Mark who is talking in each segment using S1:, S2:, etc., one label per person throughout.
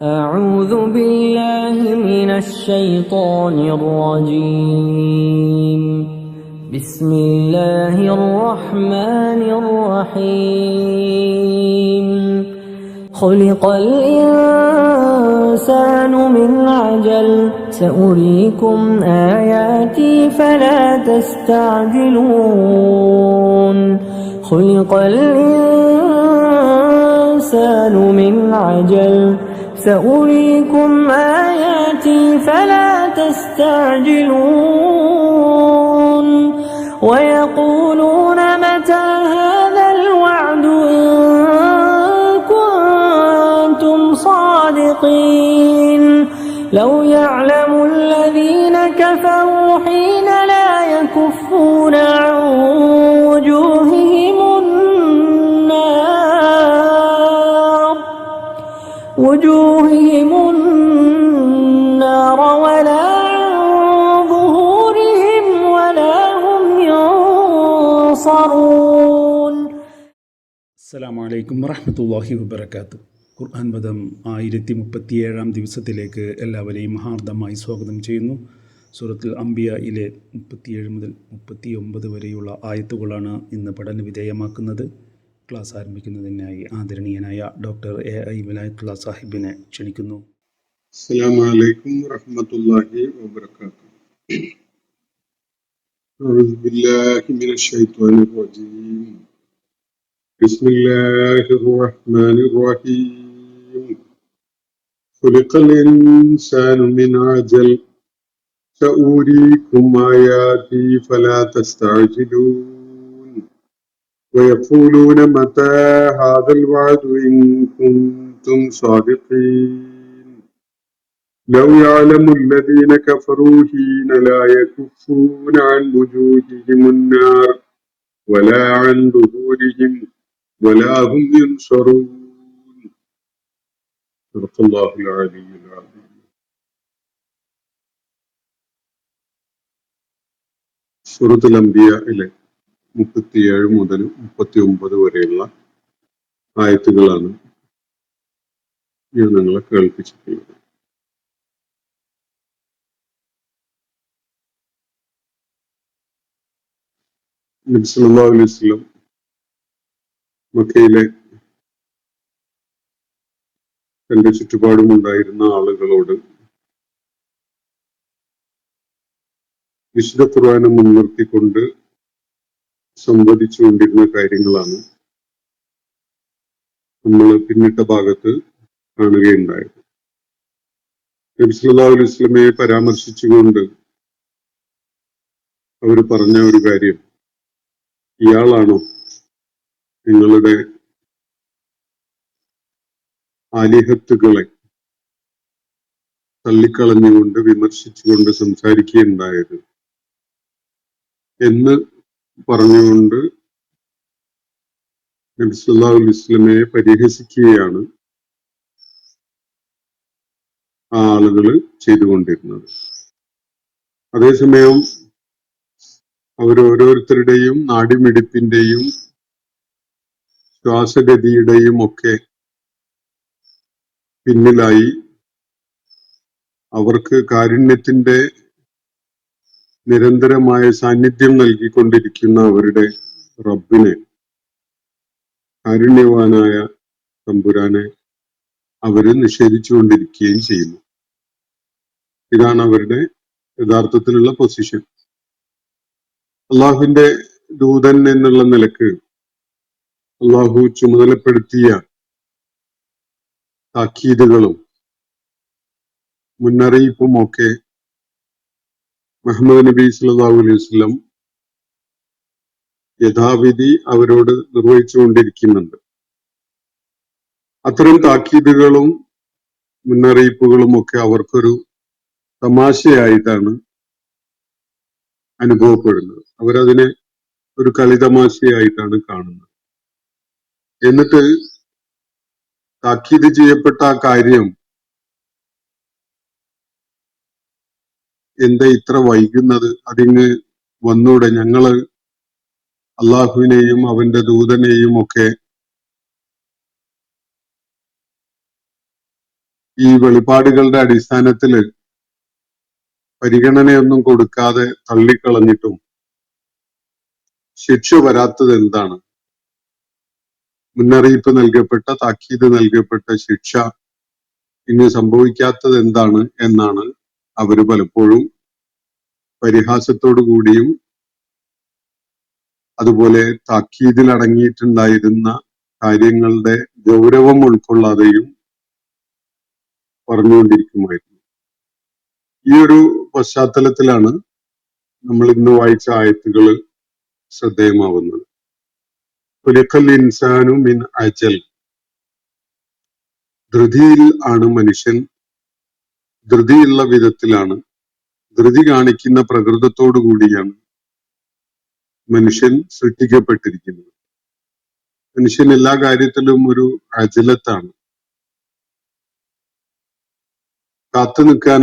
S1: أعوذ بالله من الشيطان الرجيم. بسم الله الرحمن الرحيم. خلق الإنسان من عجل سأريكم آياتي فلا تستعجلون. خلق الإنسان من عجل سأريكم آياتي فلا تستعجلون. ويقولون متى هذا الوعد إن كنتم صادقين. لو يعلم الذين كفروا حين لا يكفون عن وجوههم النار ولا عن ظهورهم ولا هم ينصرون.
S2: അസ്സലാമു അലൈക്കും വറഹ്മത്തുള്ളാഹി വബറകാതുഹു. ഖുർആൻ പദം 1037 ദിവസത്തിലേക്ക് എല്ലാവരെയും ഹാർദമായി സ്വാഗതം ചെയ്യുന്നു. സൂറത്തുൽ അംബിയയിലെ 37 മുതൽ 39 വരെയുള്ള ആയത്തുകളാണ് ഇന്ന് പഠന വിധേയമാക്കുന്നത്. ക്ലാസ് ആരംഭിക്കുന്നതിനായി ആദരണീയനായ ഡോക്ടർ എ വിലായത്തുള്ള സാഹിബിനെ ക്ഷണിക്കുന്നു.
S3: അസ്സലാമു അലൈക്കും വറഹ്മത്തുള്ളാഹി വബറകാതുഹു. അഊദു ബില്ലാഹി മിനശ് ശൈത്വാനിർ റജീം. ബിസ്മില്ലാഹിർ റഹ്മാനിർ റഹീം. ഖുലിഖൽ ഇൻസാനു മിൻ അജൽ സഊരീകും ആയാതി ഫലാ തസ്തഅജിലൂൻ. ويقولون متى هذا الوعد إن كنتم صادقين. لو يعلم الذين كفروا حين لا يكفون عن وجوههم النار ولا عن ظهورهم ولا هم ينصرون. صدق الله العلي العظيم. സൂറത്തുൽ അംബിയയിലെ 37 മുതൽ 39 വരെയുള്ള ആയത്തുകളാണ് ഞാൻ നിങ്ങളെ കേൾപ്പിച്ചിട്ടുള്ളത്. നബി സല്ലല്ലാഹു അലൈഹി വസല്ലം മക്കയിലെ തന്റെ ചുറ്റുപാടുമുണ്ടായിരുന്ന ആളുകളോട് വിശുദ്ധ ഖുർആനെ മുൻനിർത്തിക്കൊണ്ട് സംവദിച്ചുകൊണ്ടിരുന്ന കാര്യങ്ങളാണ് നമ്മൾ പിന്നിട്ട ഭാഗത്ത് കാണുകയുണ്ടായത്. നബി സല്ലല്ലാഹു അലൈഹി വസല്ലമയെ പരാമർശിച്ചുകൊണ്ട് അവർ പറഞ്ഞ ഒരു കാര്യം, ഇയാളാണോ നിങ്ങളുടെ ആലിഹത്തുകളെ തള്ളിക്കളഞ്ഞുകൊണ്ട് വിമർശിച്ചുകൊണ്ട് സംസാരിക്കുകയുണ്ടായത് എന്ന് പറഞ്ഞുകൊണ്ട് നബി സല്ലല്ലാഹു അലൈഹി വസല്ലമയെ പരിഹസിക്കുകയാണ് ആ ആളുകൾ ചെയ്തുകൊണ്ടിരുന്നത്. അതേസമയം അവരോരോരുത്തരുടെയും നാടിമിടിപ്പിന്റെയും ശ്വാസഗതിയുടെയും ഒക്കെ പിന്നിലായി അവർക്ക് കാരുണ്യത്തിന്റെ നിരന്തരമായ സാന്നിധ്യം നൽകിക്കൊണ്ടിരിക്കുന്ന അവരുടെ റബ്ബിനെ, കാരുണ്യവാനായ തമ്പുരാനെ അവര് നിഷേധിച്ചുകൊണ്ടിരിക്കുകയും ചെയ്യുന്നു. ഇതാണ് അവരുടെ യഥാർത്ഥത്തിലുള്ള പൊസിഷൻ. അള്ളാഹുവിന്റെ ദൂതൻ എന്നുള്ള നിലക്ക് അള്ളാഹു ചുമതലപ്പെടുത്തിയ താക്കീതുകളും മുന്നറിയിപ്പും ഒക്കെ മുഹമ്മദ് നബി സല്ലല്ലാഹു അലൈഹി വസല്ലം യഥാവിധി അവരോട് നിർവഹിച്ചുകൊണ്ടിരിക്കുന്നുണ്ട്. അത്തരം താക്കീതുകളും മുന്നറിയിപ്പുകളും ഒക്കെ അവർക്കൊരു തമാശയായിട്ടാണ് അനുഭവപ്പെടുന്നത്. അവരതിനെ ഒരു കളിതമാശയായിട്ടാണ് കാണുന്നത്. എന്നിട്ട് താക്കീത് ചെയ്യപ്പെട്ട ആ കാര്യം എന്താ ഇത്ര വൈകുന്നത്, അതിങ്ങ് വന്നൂടെ, ഞങ്ങള് അള്ളാഹുവിനെയും അവന്റെ ദൂതനെയും ഒക്കെ ഈ വെളിപാടുകളുടെ അടിസ്ഥാനത്തിൽ പരിഗണനയൊന്നും കൊടുക്കാതെ തള്ളിക്കളഞ്ഞിട്ടും ശിക്ഷ വരാത്തത് എന്താണ്? മുന്നറിയിപ്പ് നൽകപ്പെട്ട, താക്കീത് നൽകപ്പെട്ട ശിക്ഷ ഇനി സംഭവിക്കാത്തത് എന്താണ് എന്നാണ് അവര് പലപ്പോഴും പരിഹാസത്തോടു കൂടിയും അതുപോലെ താക്കീതിൽ അടങ്ങിയിട്ടുണ്ടായിരുന്ന കാര്യങ്ങളുടെ ഗൗരവം ഉൾക്കൊള്ളാതെയും പറഞ്ഞുകൊണ്ടിരിക്കുമായിരുന്നു. ഈ ഒരു പശ്ചാത്തലത്തിലാണ് നമ്മൾ ഇന്ന് വായിച്ച ആയത്തുകൾ ശ്രദ്ധേയമാവുന്നത്. ഖുലിഖൽ ഇൻസാനു മിൻ അജൽ, ധൃതിയിൽ ആണ് മനുഷ്യൻ, ധൃതിയുള്ള വിധത്തിലാണ്, ധൃതി കാണിക്കുന്ന പ്രകൃതത്തോടു കൂടിയാണ് മനുഷ്യൻ സൃഷ്ടിക്കപ്പെട്ടിരിക്കുന്നത്. മനുഷ്യൻ എല്ലാ കാര്യത്തിലും ഒരു അജലത്താണ്. കാത്തു നിൽക്കാൻ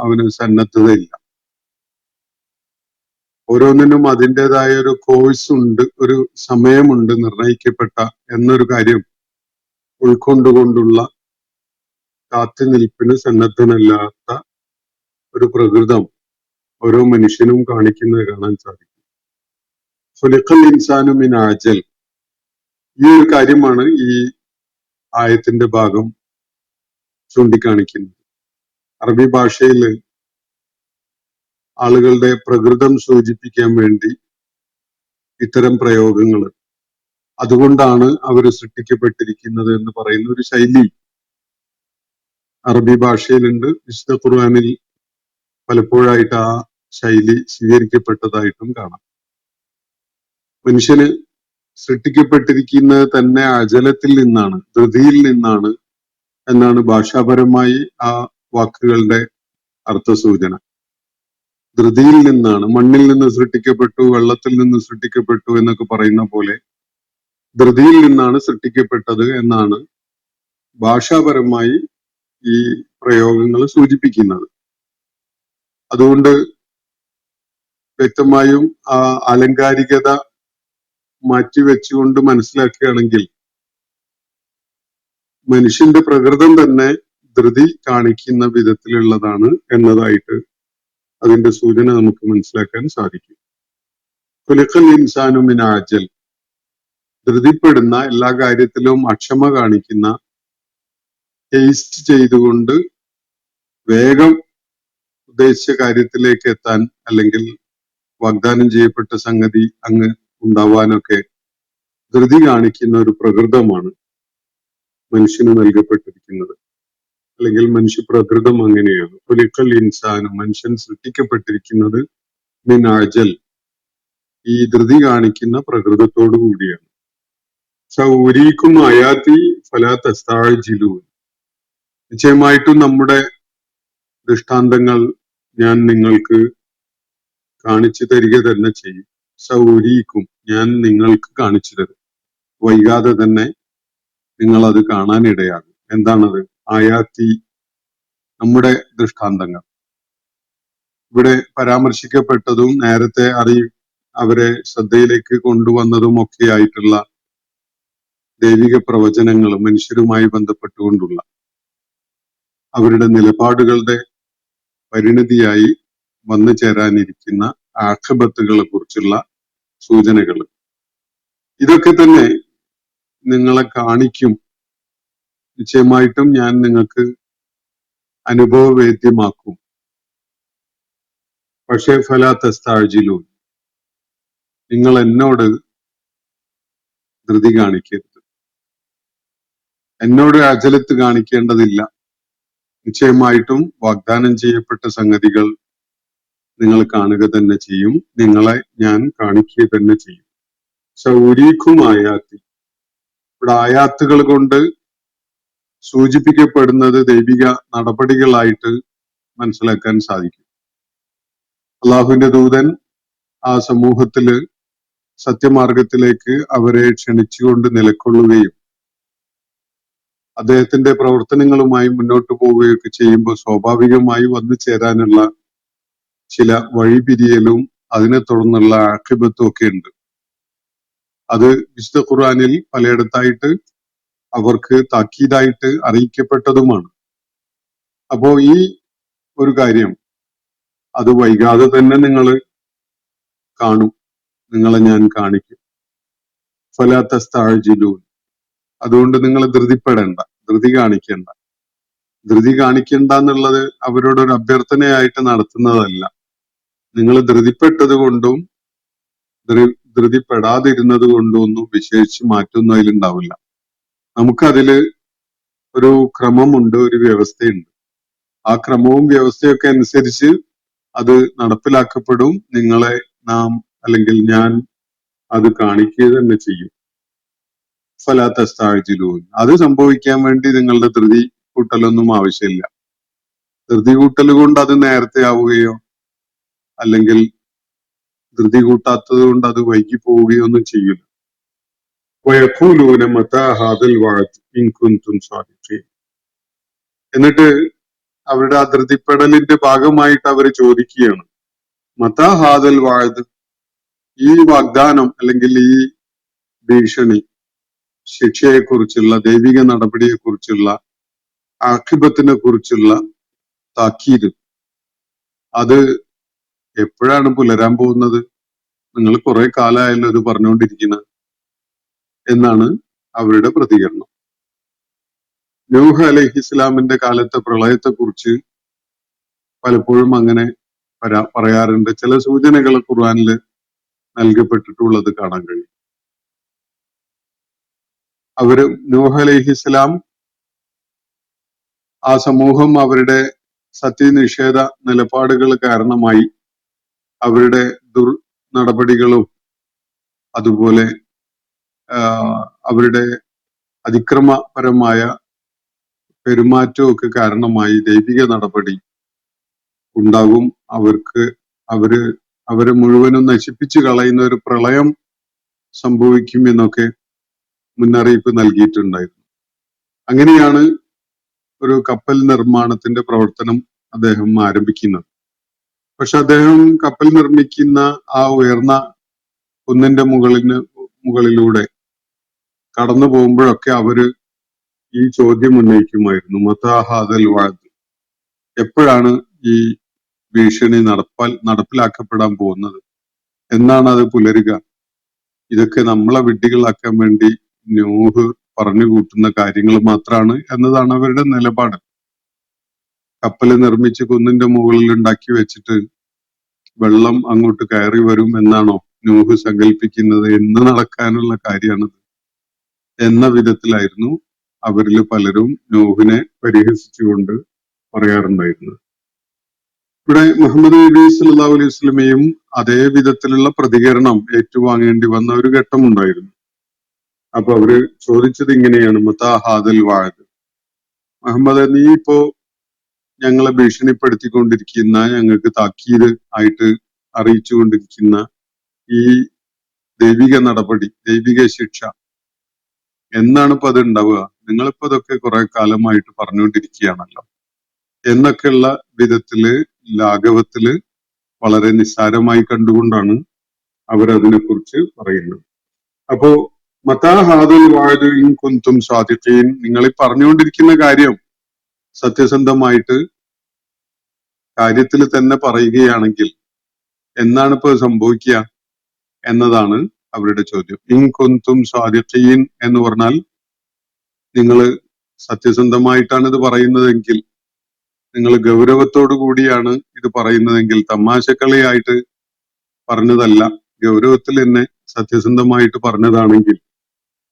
S3: അവന് സന്നദ്ധതയില്ല. ഓരോന്നിനും അതിൻ്റെതായ ഒരു കോഴ്സ് ഉണ്ട്, ഒരു സമയമുണ്ട് നിർണയിക്കപ്പെട്ട എന്നൊരു കാര്യം ഉൾക്കൊണ്ടുകൊണ്ടുള്ള കാത്തുനിൽപ്പിന് സന്നദ്ധനല്ലാത്ത ഒരു പ്രകൃതം ഓരോ മനുഷ്യനും കാണിക്കുന്നത് കാണാൻ സാധിക്കും. ഖുലിഖൽ ഇൻസാനു മിൻ അജൽ, ഈ ഒരു കാര്യമാണ് ഈ ആയത്തിന്റെ ഭാഗം ചൂണ്ടിക്കാണിക്കുന്നത്. അറബി ഭാഷയിൽ ആളുകളുടെ പ്രകൃതം സൂചിപ്പിക്കാൻ വേണ്ടി ഇത്തരം പ്രയോഗങ്ങൾ, അതുകൊണ്ടാണ് അവർ സൃഷ്ടിക്കപ്പെട്ടിരിക്കുന്നത് എന്ന് പറയുന്ന ഒരു ശൈലി അറബി ഭാഷയിലുണ്ട്. വിശുദ്ധ ഖുർആനിൽ പലപ്പോഴായിട്ട് ആ ശൈലി സ്വീകരിക്കപ്പെട്ടതായിട്ടും കാണാം. മനുഷ്യന് സൃഷ്ടിക്കപ്പെട്ടിരിക്കുന്നത് തന്നെ അജലത്തിൽ നിന്നാണ്, ധൃതിയിൽ നിന്നാണ് എന്നാണ് ഭാഷാപരമായി ആ വാക്കുകളുടെ അർത്ഥസൂചന. ധൃതിയിൽ നിന്നാണ്, മണ്ണിൽ നിന്ന് സൃഷ്ടിക്കപ്പെട്ടു, വെള്ളത്തിൽ നിന്ന് സൃഷ്ടിക്കപ്പെട്ടു എന്നൊക്കെ പറയുന്ന പോലെ ധൃതിയിൽ നിന്നാണ് സൃഷ്ടിക്കപ്പെട്ടത് എന്നാണ് ഭാഷാപരമായി ഈ പ്രയോഗങ്ങൾ സൂചിപ്പിക്കുന്നത്. അതുകൊണ്ട് വ്യക്തമായും ആ ആലങ്കാരികത മാറ്റിവെച്ചുകൊണ്ട് മനസ്സിലാക്കുകയാണെങ്കിൽ മനുഷ്യന്റെ പ്രകൃതം തന്നെ ധൃതി കാണിക്കുന്ന വിധത്തിലുള്ളതാണ് എന്നതായിട്ട് അതിന്റെ സൂചന നമുക്ക് മനസ്സിലാക്കാൻ സാധിക്കും. ഖുലിഖൽ ഇൻസാനു മിൻ അജൽ, ധൃതിപ്പെടുന്ന, എല്ലാ കാര്യത്തിലും അക്ഷമ കാണിക്കുന്ന, ടേസ്റ്റ് ചെയ്തുകൊണ്ട് വേഗം ഉദ്ദേശിച്ച കാര്യത്തിലേക്ക് എത്താൻ അല്ലെങ്കിൽ വാഗ്ദാനം ചെയ്യപ്പെട്ട സംഗതി അങ്ങ് ഉണ്ടാവാനൊക്കെ ധൃതി കാണിക്കുന്ന ഒരു പ്രകൃതമാണ് മനുഷ്യന് നൽകപ്പെട്ടിരിക്കുന്നത്. അല്ലെങ്കിൽ മനുഷ്യ പ്രകൃതം അങ്ങനെയാണ്. ഖുലിഖൽ ഇൻസാനു, മനുഷ്യൻ സൃഷ്ടിക്കപ്പെട്ടിരിക്കുന്നത് മിൻ അജൽ, ഈ ധൃതി കാണിക്കുന്ന പ്രകൃതത്തോടു കൂടിയാണ്. സൗരീക്കും ആയാതി ഫലാ തസ്തഅജിലൂൻ, നിശ്ചയമായിട്ടും നമ്മുടെ ദൃഷ്ടാന്തങ്ങൾ ഞാൻ നിങ്ങൾക്ക് കാണിച്ചു തരിക തന്നെ ചെയ്യും. സൗരീക്കും, ഞാൻ നിങ്ങൾക്ക് കാണിച്ചു തരും. വൈകാതെ തന്നെ നിങ്ങൾ അത് കാണാനിടയാകും. എന്താണത്? ആയാത്തി, നമ്മുടെ ദൃഷ്ടാന്തങ്ങൾ. ഇവിടെ പരാമർശിക്കപ്പെട്ടതും നേരത്തെ അവരെ ശ്രദ്ധയിലേക്ക് കൊണ്ടുവന്നതും ഒക്കെ ആയിട്ടുള്ള ദൈവിക പ്രവചനങ്ങൾ, മനുഷ്യരുമായി ബന്ധപ്പെട്ടുകൊണ്ടുള്ള അവരുടെ നിലപാടുകളുടെ പരിണിതിയായി വന്നു ചേരാനിരിക്കുന്ന ആഖിബത്തുകളെ കുറിച്ചുള്ള സൂചനകൾ, ഇതൊക്കെ തന്നെ നിങ്ങളെ കാണിക്കും. നിശ്ചയമായിട്ടും ഞാൻ നിങ്ങൾക്ക് അനുഭവവേദ്യമാക്കും. പക്ഷേ ഫലാ തസ്തഅജിലൂൻ, നിങ്ങൾ എന്നോട് ധൃതി കാണിക്കരുത്, എന്നോട് അജലത്ത് കാണിക്കേണ്ടതില്ല. നിശ്ചയമായിട്ടും വാഗ്ദാനം ചെയ്യപ്പെട്ട സംഗതികൾ നിങ്ങൾ കാണുക തന്നെ ചെയ്യും, നിങ്ങളെ ഞാൻ കാണിക്കുക തന്നെ ചെയ്യും. സൗരീഖും ആയാത്തി, ഇവിടെ ആയാത്തുകൾ കൊണ്ട് സൂചിപ്പിക്കപ്പെടുന്നത് ദൈവിക നടപടികളായിട്ട് മനസ്സിലാക്കാൻ സാധിക്കും. അള്ളാഹുവിന്റെ ദൂതൻ ആ സമൂഹത്തില് സത്യമാർഗത്തിലേക്ക് അവരെ ക്ഷണിച്ചുകൊണ്ട് നിലകൊള്ളുകയും അദ്ദേഹത്തിന്റെ പ്രവർത്തനങ്ങളുമായി മുന്നോട്ട് പോവുകയൊക്കെ ചെയ്യുമ്പോൾ സ്വാഭാവികമായി വന്നു ചേരാനുള്ള ചില വഴിപിരിയലും അതിനെ തുടർന്നുള്ള ആഖിബത്തും ഒക്കെ ഉണ്ട്. അത് വിശുദ്ധ ഖുർആനിൽ പലയിടത്തായിട്ട് അവർക്ക് താക്കീതായിട്ട് അറിയിക്കപ്പെട്ടതുമാണ്. അപ്പോ ഈ ഒരു കാര്യം അത് വൈകാതെ തന്നെ നിങ്ങൾ കാണും, നിങ്ങളെ ഞാൻ കാണിക്കും. ഫലാ തസ്തഅജിലൂൻ, അതുകൊണ്ട് നിങ്ങൾ ധൃതിപ്പെടേണ്ട, ധൃതി കാണിക്കേണ്ട. ധൃതി കാണിക്കണ്ട എന്നുള്ളത് അവരോടൊരു അഭ്യർത്ഥനയായിട്ട് നടത്തുന്നതല്ല. നിങ്ങൾ ധൃതിപ്പെട്ടത് കൊണ്ടും ധൃതിപ്പെടാതിരുന്നത് കൊണ്ടും ഒന്നും വിശേഷിച്ച് മാറ്റുന്നതിലുണ്ടാവില്ല. നമുക്കതില് ഒരു ക്രമമുണ്ട്, ഒരു വ്യവസ്ഥയുണ്ട്. ആ ക്രമവും വ്യവസ്ഥയൊക്കെ അനുസരിച്ച് അത് നടപ്പിലാക്കപ്പെടും. നിങ്ങളെ നാം അല്ലെങ്കിൽ ഞാൻ അത് കാണിക്കുക തന്നെ ചെയ്യും. ഫലാ തസ്തഅജിലൂൻ, അത് സംഭവിക്കാൻ വേണ്ടി നിങ്ങളുടെ ധൃതി കൂട്ടലൊന്നും ആവശ്യമില്ല. ധൃതി കൂട്ടൽ കൊണ്ട് അത് നേരത്തെ ആവുകയോ അല്ലെങ്കിൽ ധൃതി കൂട്ടാത്തത് കൊണ്ട് അത് വൈകി പോവുകയോ ഒന്നും ചെയ്യില്ല. വയഖൂലൂന മതാ ഹാദൽ വഅദ് ഇൻ കുൻതും സാദിഖീൻ, എന്നിട്ട് അവരുടെ ആ ധൃതിപ്പെടലിന്റെ ഭാഗമായിട്ട് അവർ ചോദിക്കുകയാണ്, മതാ ഹാദൽ വഅദ്, ഈ വാഗ്ദാനം അല്ലെങ്കിൽ ഈ ഭീഷണി, ശിക്ഷയെക്കുറിച്ചുള്ള, ദൈവിക നടപടിയെക്കുറിച്ചുള്ള, ആഖിബത്തിനെ കുറിച്ചുള്ള താക്കീത്, അത് എപ്പോഴാണ് പുലരാൻ പോകുന്നത്? നിങ്ങൾ കുറെ കാലമായല്ലോ ഇത് പറഞ്ഞുകൊണ്ടിരിക്കുന്നത് എന്നാണ് അവരുടെ പ്രതികരണം. നൂഹ് അലൈഹിസ്സലാമിന്റെ കാലത്തെ പ്രളയത്തെക്കുറിച്ച് പലപ്പോഴും അങ്ങനെ പറയാറുണ്ട്. ചില സൂചനകൾ ഖുർആനിൽ നൽകപ്പെട്ടിട്ടുള്ളത് കാണാൻ കഴിയും. നൂഹ് അലൈഹിസ്സലാം, ആ സമൂഹം അവരുടെ സത്യനിഷേധ നിലപാടുകൾ കാരണമായി അവരുടെ നടപടികളും അതുപോലെ അവരുടെ അതിക്രമപരമായ പെരുമാറ്റവും ഒക്കെ കാരണമായി ദൈവിക നടപടി ഉണ്ടാകും. അവരെ മുഴുവനും നശിപ്പിച്ചു കളയുന്ന ഒരു പ്രളയം സംഭവിക്കും എന്നൊക്കെ മുന്നറിയിപ്പ് നൽകിയിട്ടുണ്ടായിരുന്നു. അങ്ങനെയാണ് ഒരു കപ്പൽ നിർമ്മാണത്തിന്റെ പ്രവർത്തനം അദ്ദേഹം ആരംഭിക്കുന്നത്. പക്ഷെ അദ്ദേഹം കപ്പൽ നിർമ്മിക്കുന്ന ആ ഉയർന്ന കുന്നിന്റെ മുകളിലൂടെ കടന്നു പോകുമ്പോഴൊക്കെ അവര് ഈ ചോദ്യം ഉന്നയിക്കുമായിരുന്നു, മതാ ഹാദൽ വഅദ്, എപ്പോഴാണ് ഈ ഭീഷണി നടപ്പിലാക്കപ്പെടാൻ പോകുന്നത്? എന്നാണ് അത് പുലരുക? ഇതൊക്കെ നമ്മളെ വിഡ്ഢികളാക്കാൻ വേണ്ടി നൂഹ് പറഞ്ഞു കൂട്ടുന്ന കാര്യങ്ങൾ മാത്രമാണ് എന്നതാണ് അവരുടെ നിലപാട്. കപ്പല് നിർമ്മിച്ച് കുന്നിന്റെ മുകളിൽ ഉണ്ടാക്കി വെച്ചിട്ട് വെള്ളം അങ്ങോട്ട് കയറി വരും എന്നാണോ നൂഹ് സങ്കല്പിക്കുന്നത്? എന്ന് നടക്കാനുള്ള കാര്യമാണത് എന്ന വിധത്തിലായിരുന്നു അവരിൽ പലരും നൂഹിനെ പരിഹസിച്ചുകൊണ്ട് പറയാറുണ്ടായിരുന്നത്. ഇവിടെ മുഹമ്മദ് നബി സല്ലല്ലാഹു അലൈഹി വസല്ലമയും അതേ വിധത്തിലുള്ള പ്രതികരണം ഏറ്റുവാങ്ങേണ്ടി വന്ന ഒരു ഘട്ടമുണ്ടായിരുന്നു. അപ്പൊ അവര് ചോദിച്ചത് ഇങ്ങനെയാണ്, മതാ ഹാദൽ വഅദ്, മുഹമ്മദ്, നീ ഇപ്പോ ഞങ്ങളെ ഭീഷണിപ്പെടുത്തിക്കൊണ്ടിരിക്കുന്ന, ഞങ്ങൾക്ക് താക്കീത് ആയിട്ട് അറിയിച്ചുകൊണ്ടിരിക്കുന്ന ഈ ദൈവിക നടപടി, ദൈവിക ശിക്ഷ എന്നാണ് ഇപ്പൊ അത് ഉണ്ടാവുക? നിങ്ങളിപ്പോ ഇതൊക്കെ കുറെ കാലമായിട്ട് പറഞ്ഞുകൊണ്ടിരിക്കുകയാണല്ലോ എന്നൊക്കെയുള്ള വിധത്തില്, ലാഘവത്തില്, വളരെ നിസ്സാരമായി കണ്ടുകൊണ്ടാണ് അവരതിനെ കുറിച്ച് പറയുന്നത്. അപ്പോ മതാ ഹാദൽ വഅദ് ഇൻ കുൻതും സാദിഖീൻ, നിങ്ങൾ ഈ പറഞ്ഞുകൊണ്ടിരിക്കുന്ന കാര്യം സത്യസന്ധമായിട്ട് കാര്യത്തിൽ തന്നെ പറയുകയാണെങ്കിൽ എന്നാണ് ഇപ്പൊ സംഭവിക്കുക എന്നതാണ് അവരുടെ ചോദ്യം. ഇൻ കുൻതും സാദിഖീൻ എന്ന് പറഞ്ഞാൽ നിങ്ങൾ സത്യസന്ധമായിട്ടാണ് ഇത് പറയുന്നതെങ്കിൽ, നിങ്ങൾ ഗൗരവത്തോടു കൂടിയാണ് ഇത് പറയുന്നതെങ്കിൽ, തമാശക്കളിയായിട്ട് പറഞ്ഞതല്ല, ഗൗരവത്തിൽ തന്നെ സത്യസന്ധമായിട്ട് പറഞ്ഞതാണെങ്കിൽ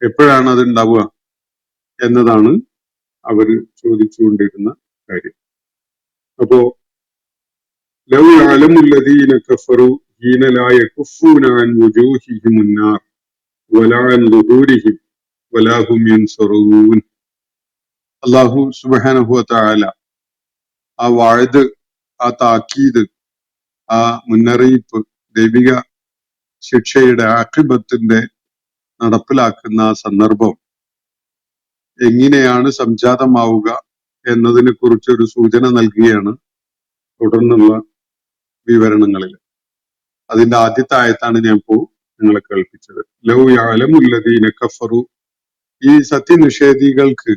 S3: എപ്പോഴാണ് അത് ഉണ്ടാവുക എന്നതാണ് അവര് ചോദിച്ചുകൊണ്ടിരുന്ന കാര്യം. അപ്പോ ലൗ യഅലമുല്ലദീന കഫറു ഹീന ലാ യകുഫൂന അൻ വുജൂഹിഹിമുൻ നാർ വലാ അൻ ദുഹൂരിഹിം വലാ ഹും യൻസറൂൻ. അല്ലാഹു സുബ്ഹാനഹു വ തആല ആ വഅദ്, ആ താക്കീത്, ആ മുന്നറിയിപ്പ്, ദൈവിക ശിക്ഷയുടെ ആഖിബത്തിന്റെ നടപ്പിലാക്കുന്ന ആ സന്ദർഭം എങ്ങനെയാണ് സംജാതമാവുക എന്നതിനെ കുറിച്ചൊരു സൂചന നൽകുകയാണ് തുടർന്നുള്ള വിവരണങ്ങളിൽ. അതിന്റെ ആദ്യത്തെ ആയത്താണ് ഞാൻ ഇപ്പോ നിങ്ങളെ കേൾപ്പിച്ചത്. ലൗ യഅലമുല്ലദീന കഫറു, ഈ സത്യനിഷേധികൾക്ക്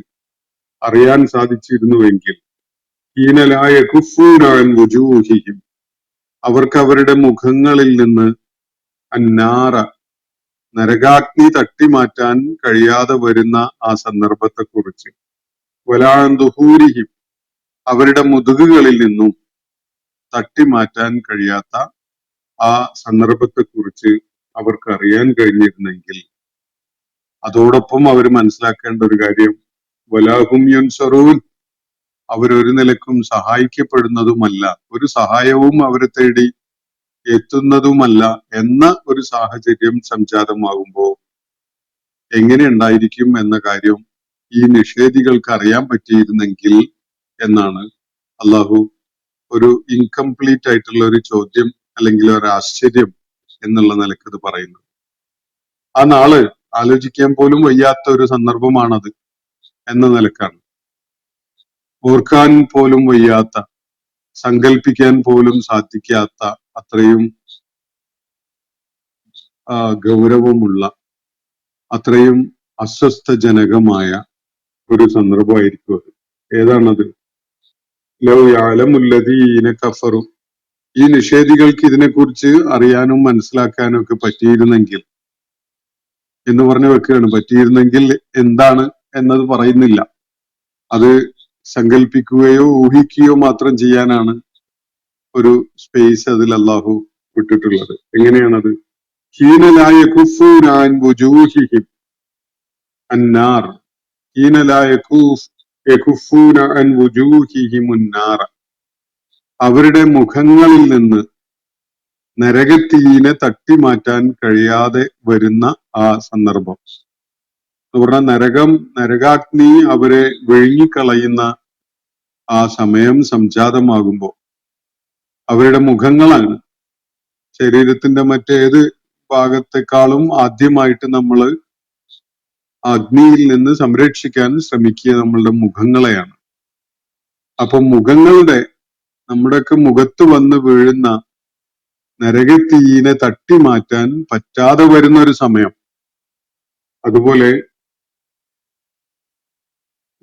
S3: അറിയാൻ സാധിച്ചിരുന്നുവെങ്കിൽ, ഹീന ലാ യകുഫൂന അൻ വുജൂഹിഹിം, അവർക്ക് അവരുടെ മുഖങ്ങളിൽ നിന്ന് അന്നാറ, നരകാഗ്നി തട്ടിമാറ്റാൻ കഴിയാതെ വരുന്ന ആ സന്ദർഭത്തെ കുറിച്ച്, വലാ അൻ ദുഹൂരിഹിം, അവരുടെ മുതുകുകളിൽ നിന്നും തട്ടിമാറ്റാൻ കഴിയാത്ത ആ സന്ദർഭത്തെ കുറിച്ച് അവർക്ക് അറിയാൻ കഴിഞ്ഞിരുന്നെങ്കിൽ, അതോടൊപ്പം അവർ മനസ്സിലാക്കേണ്ട ഒരു കാര്യം, വലാഹും യുൻസറൂൻ, അവരൊരു നിലക്കും സഹായിക്കപ്പെടുന്നതുമല്ല, ഒരു സഹായവും അവരെ തേടി എത്തുന്നതുമല്ല എന്ന ഒരു സാഹചര്യം സംജാതമാകുമ്പോൾ എങ്ങനെ ഉണ്ടായിരിക്കും എന്ന കാര്യം ഈ നിഷേധികൾക്ക് അറിയാൻ പറ്റിയിരുന്നെങ്കിൽ എന്നാണ് അള്ളാഹു ഒരു ഇൻകംപ്ലീറ്റ് ആയിട്ടുള്ള ഒരു ചോദ്യം അല്ലെങ്കിൽ ഒരു ആശ്ചര്യം എന്നുള്ള നിലക്ക് ഇത് പറയുന്നത്. ആ നാള് ആലോചിക്കാൻ പോലും വയ്യാത്ത ഒരു സന്ദർഭമാണത് എന്ന നിലക്കാണ്. ഓർക്കാൻ പോലും വയ്യാത്ത, സങ്കല്പിക്കാൻ പോലും സാധിക്കാത്ത അത്രയും ഗൗരവമുള്ള, അത്രയും അസ്വസ്ഥജനകമായ ഒരു സന്ദർഭമായിരിക്കും അത്. ഏതാണത്? ലൗ യഅലമുല്ലദീന കഫറു, ഈ നിഷേധികൾക്ക് ഇതിനെക്കുറിച്ച് അറിയാനും മനസ്സിലാക്കാനും ഒക്കെ പറ്റിയിരുന്നെങ്കിൽ എന്ന് പറഞ്ഞു വെക്കുകയാണ്. പറ്റിയിരുന്നെങ്കിൽ എന്താണ് എന്നത് പറയുന്നില്ല, അത് സങ്കല്പിക്കുകയോ ഊഹിക്കുകയോ മാത്രം ചെയ്യാനാണ് ഒരു സ്പേസ് അതിൽ അള്ളാഹു വിട്ടിട്ടുള്ളത്. എങ്ങനെയാണത്? ഹീന ലാ യകുഫൂന അൻ വുജൂഹിഹിം അന്നാർ, ഹീന ലാ യകുഫൂന അൻ വുജൂഹിഹിം അന്നാർ, അവരുടെ മുഖങ്ങളിൽ നിന്ന് നരകത്തീയിനെ തട്ടിമാറ്റാൻ കഴിയാതെ വരുന്ന ആ സന്ദർഭം എന്ന് പറഞ്ഞാൽ നരകാഗ്നി അവരെ വിഴുങ്ങിക്കളയുന്ന ആ സമയം സംജാതമാകുമ്പോൾ അവരുടെ മുഖങ്ങളാണ് ശരീരത്തിന്റെ മറ്റേത് ഭാഗത്തെക്കാളും ആദ്യമായിട്ട് നമ്മൾ അഗ്നിയിൽ നിന്ന് സംരക്ഷിക്കാൻ ശ്രമിക്കുക നമ്മളുടെ മുഖങ്ങളെയാണ്. അപ്പൊ മുഖങ്ങളുടെ, നമ്മുടെയൊക്കെ മുഖത്ത് വന്ന് വീഴുന്ന നരകത്തീയിനെ തട്ടിമാറ്റാൻ പറ്റാതെ വരുന്ന ഒരു സമയം. അതുപോലെ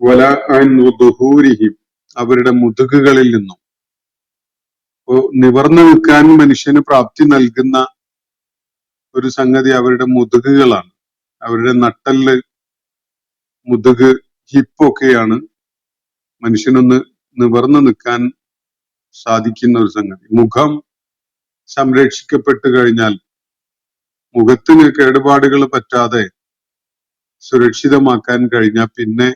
S3: വല അൻ ദുഹൂരിഹിം, അവരുടെ മുതുകുകളിൽ നിന്നും. നിവർന്നു നിൽക്കാൻ മനുഷ്യന് പ്രാപ്തി നൽകുന്ന ഒരു സംഗതി അവരുടെ മുതുകുകളാണ്. അവരുടെ നട്ടല്, മുതുക്, ഹിപ്പൊക്കെയാണ് മനുഷ്യനൊന്ന് നിവർന്നു നിൽക്കാൻ സാധിക്കുന്ന ഒരു സംഗതി. മുഖം സംരക്ഷിക്കപ്പെട്ടു കഴിഞ്ഞാൽ, മുഖത്തിന് കേടുപാടുകൾ പറ്റാതെ സുരക്ഷിതമാക്കാൻ കഴിഞ്ഞാൽ പിന്നെ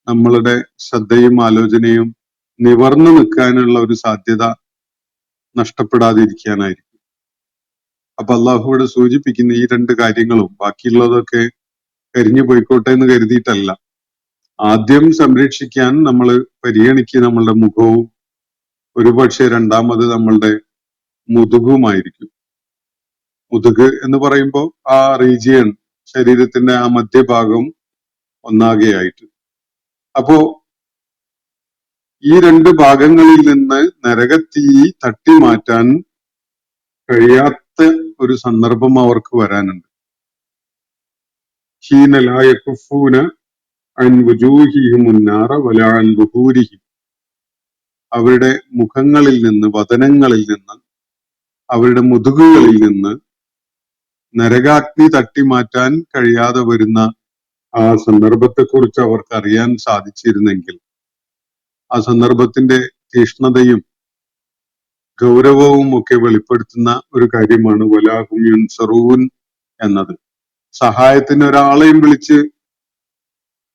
S3: നമ്മളുടെ ശ്രദ്ധയും ആലോചനയും നിവർന്നു നിൽക്കാനുള്ള ഒരു സാധ്യത നഷ്ടപ്പെടാതിരിക്കാനായിരിക്കും. അപ്പൊ അള്ളാഹുവിടെ സൂചിപ്പിക്കുന്ന ഈ രണ്ട് കാര്യങ്ങളും, ബാക്കിയുള്ളതൊക്കെ കരിഞ്ഞു പോയിക്കോട്ടെ എന്ന് കരുതിയിട്ടല്ല, ആദ്യം സംരക്ഷിക്കാൻ നമ്മൾ പരിഗണിക്കുക നമ്മളുടെ മുഖവും, ഒരുപക്ഷെ രണ്ടാമത് നമ്മളുടെ മുതുകുമായിരിക്കും. മുതുക് എന്ന് പറയുമ്പോൾ ആ റീജിയൻ, ശരീരത്തിന്റെ ആ മധ്യഭാഗം ഒന്നാകെയായിട്ട്. അപ്പോ ഈ രണ്ട് ഭാഗങ്ങളിൽ നിന്ന് നരകത്തീ തട്ടിമാറ്റാൻ കഴിയാത്ത ഒരു സന്ദർഭം അവർക്ക് വരാനുണ്ട്. ഹീന ലാ യകുഫൂന അൻ വുജൂഹിഹിം അന്നാറ വലാ അൻ ദുഹൂരിഹിം, അവരുടെ മുഖങ്ങളിൽ നിന്ന്, വദനങ്ങളിൽ നിന്ന്, അവരുടെ മുതുകുകളിൽ നിന്ന് നരകാഗ്നി തട്ടിമാറ്റാൻ കഴിയാതെ വരുന്ന ആ സന്ദർഭത്തെക്കുറിച്ച് അവർക്ക് അറിയാൻ സാധിച്ചിരുന്നെങ്കിൽ, ആ സന്ദർഭത്തിന്റെ തീഷ്ണതയും ഗൗരവവും ഒക്കെ വെളിപ്പെടുത്തുന്ന ഒരു കാര്യമാണ് വലാഹും യുൻസറൂൻ എന്നത്. സഹായത്തിന് ഒരാളെയും വിളിച്ച്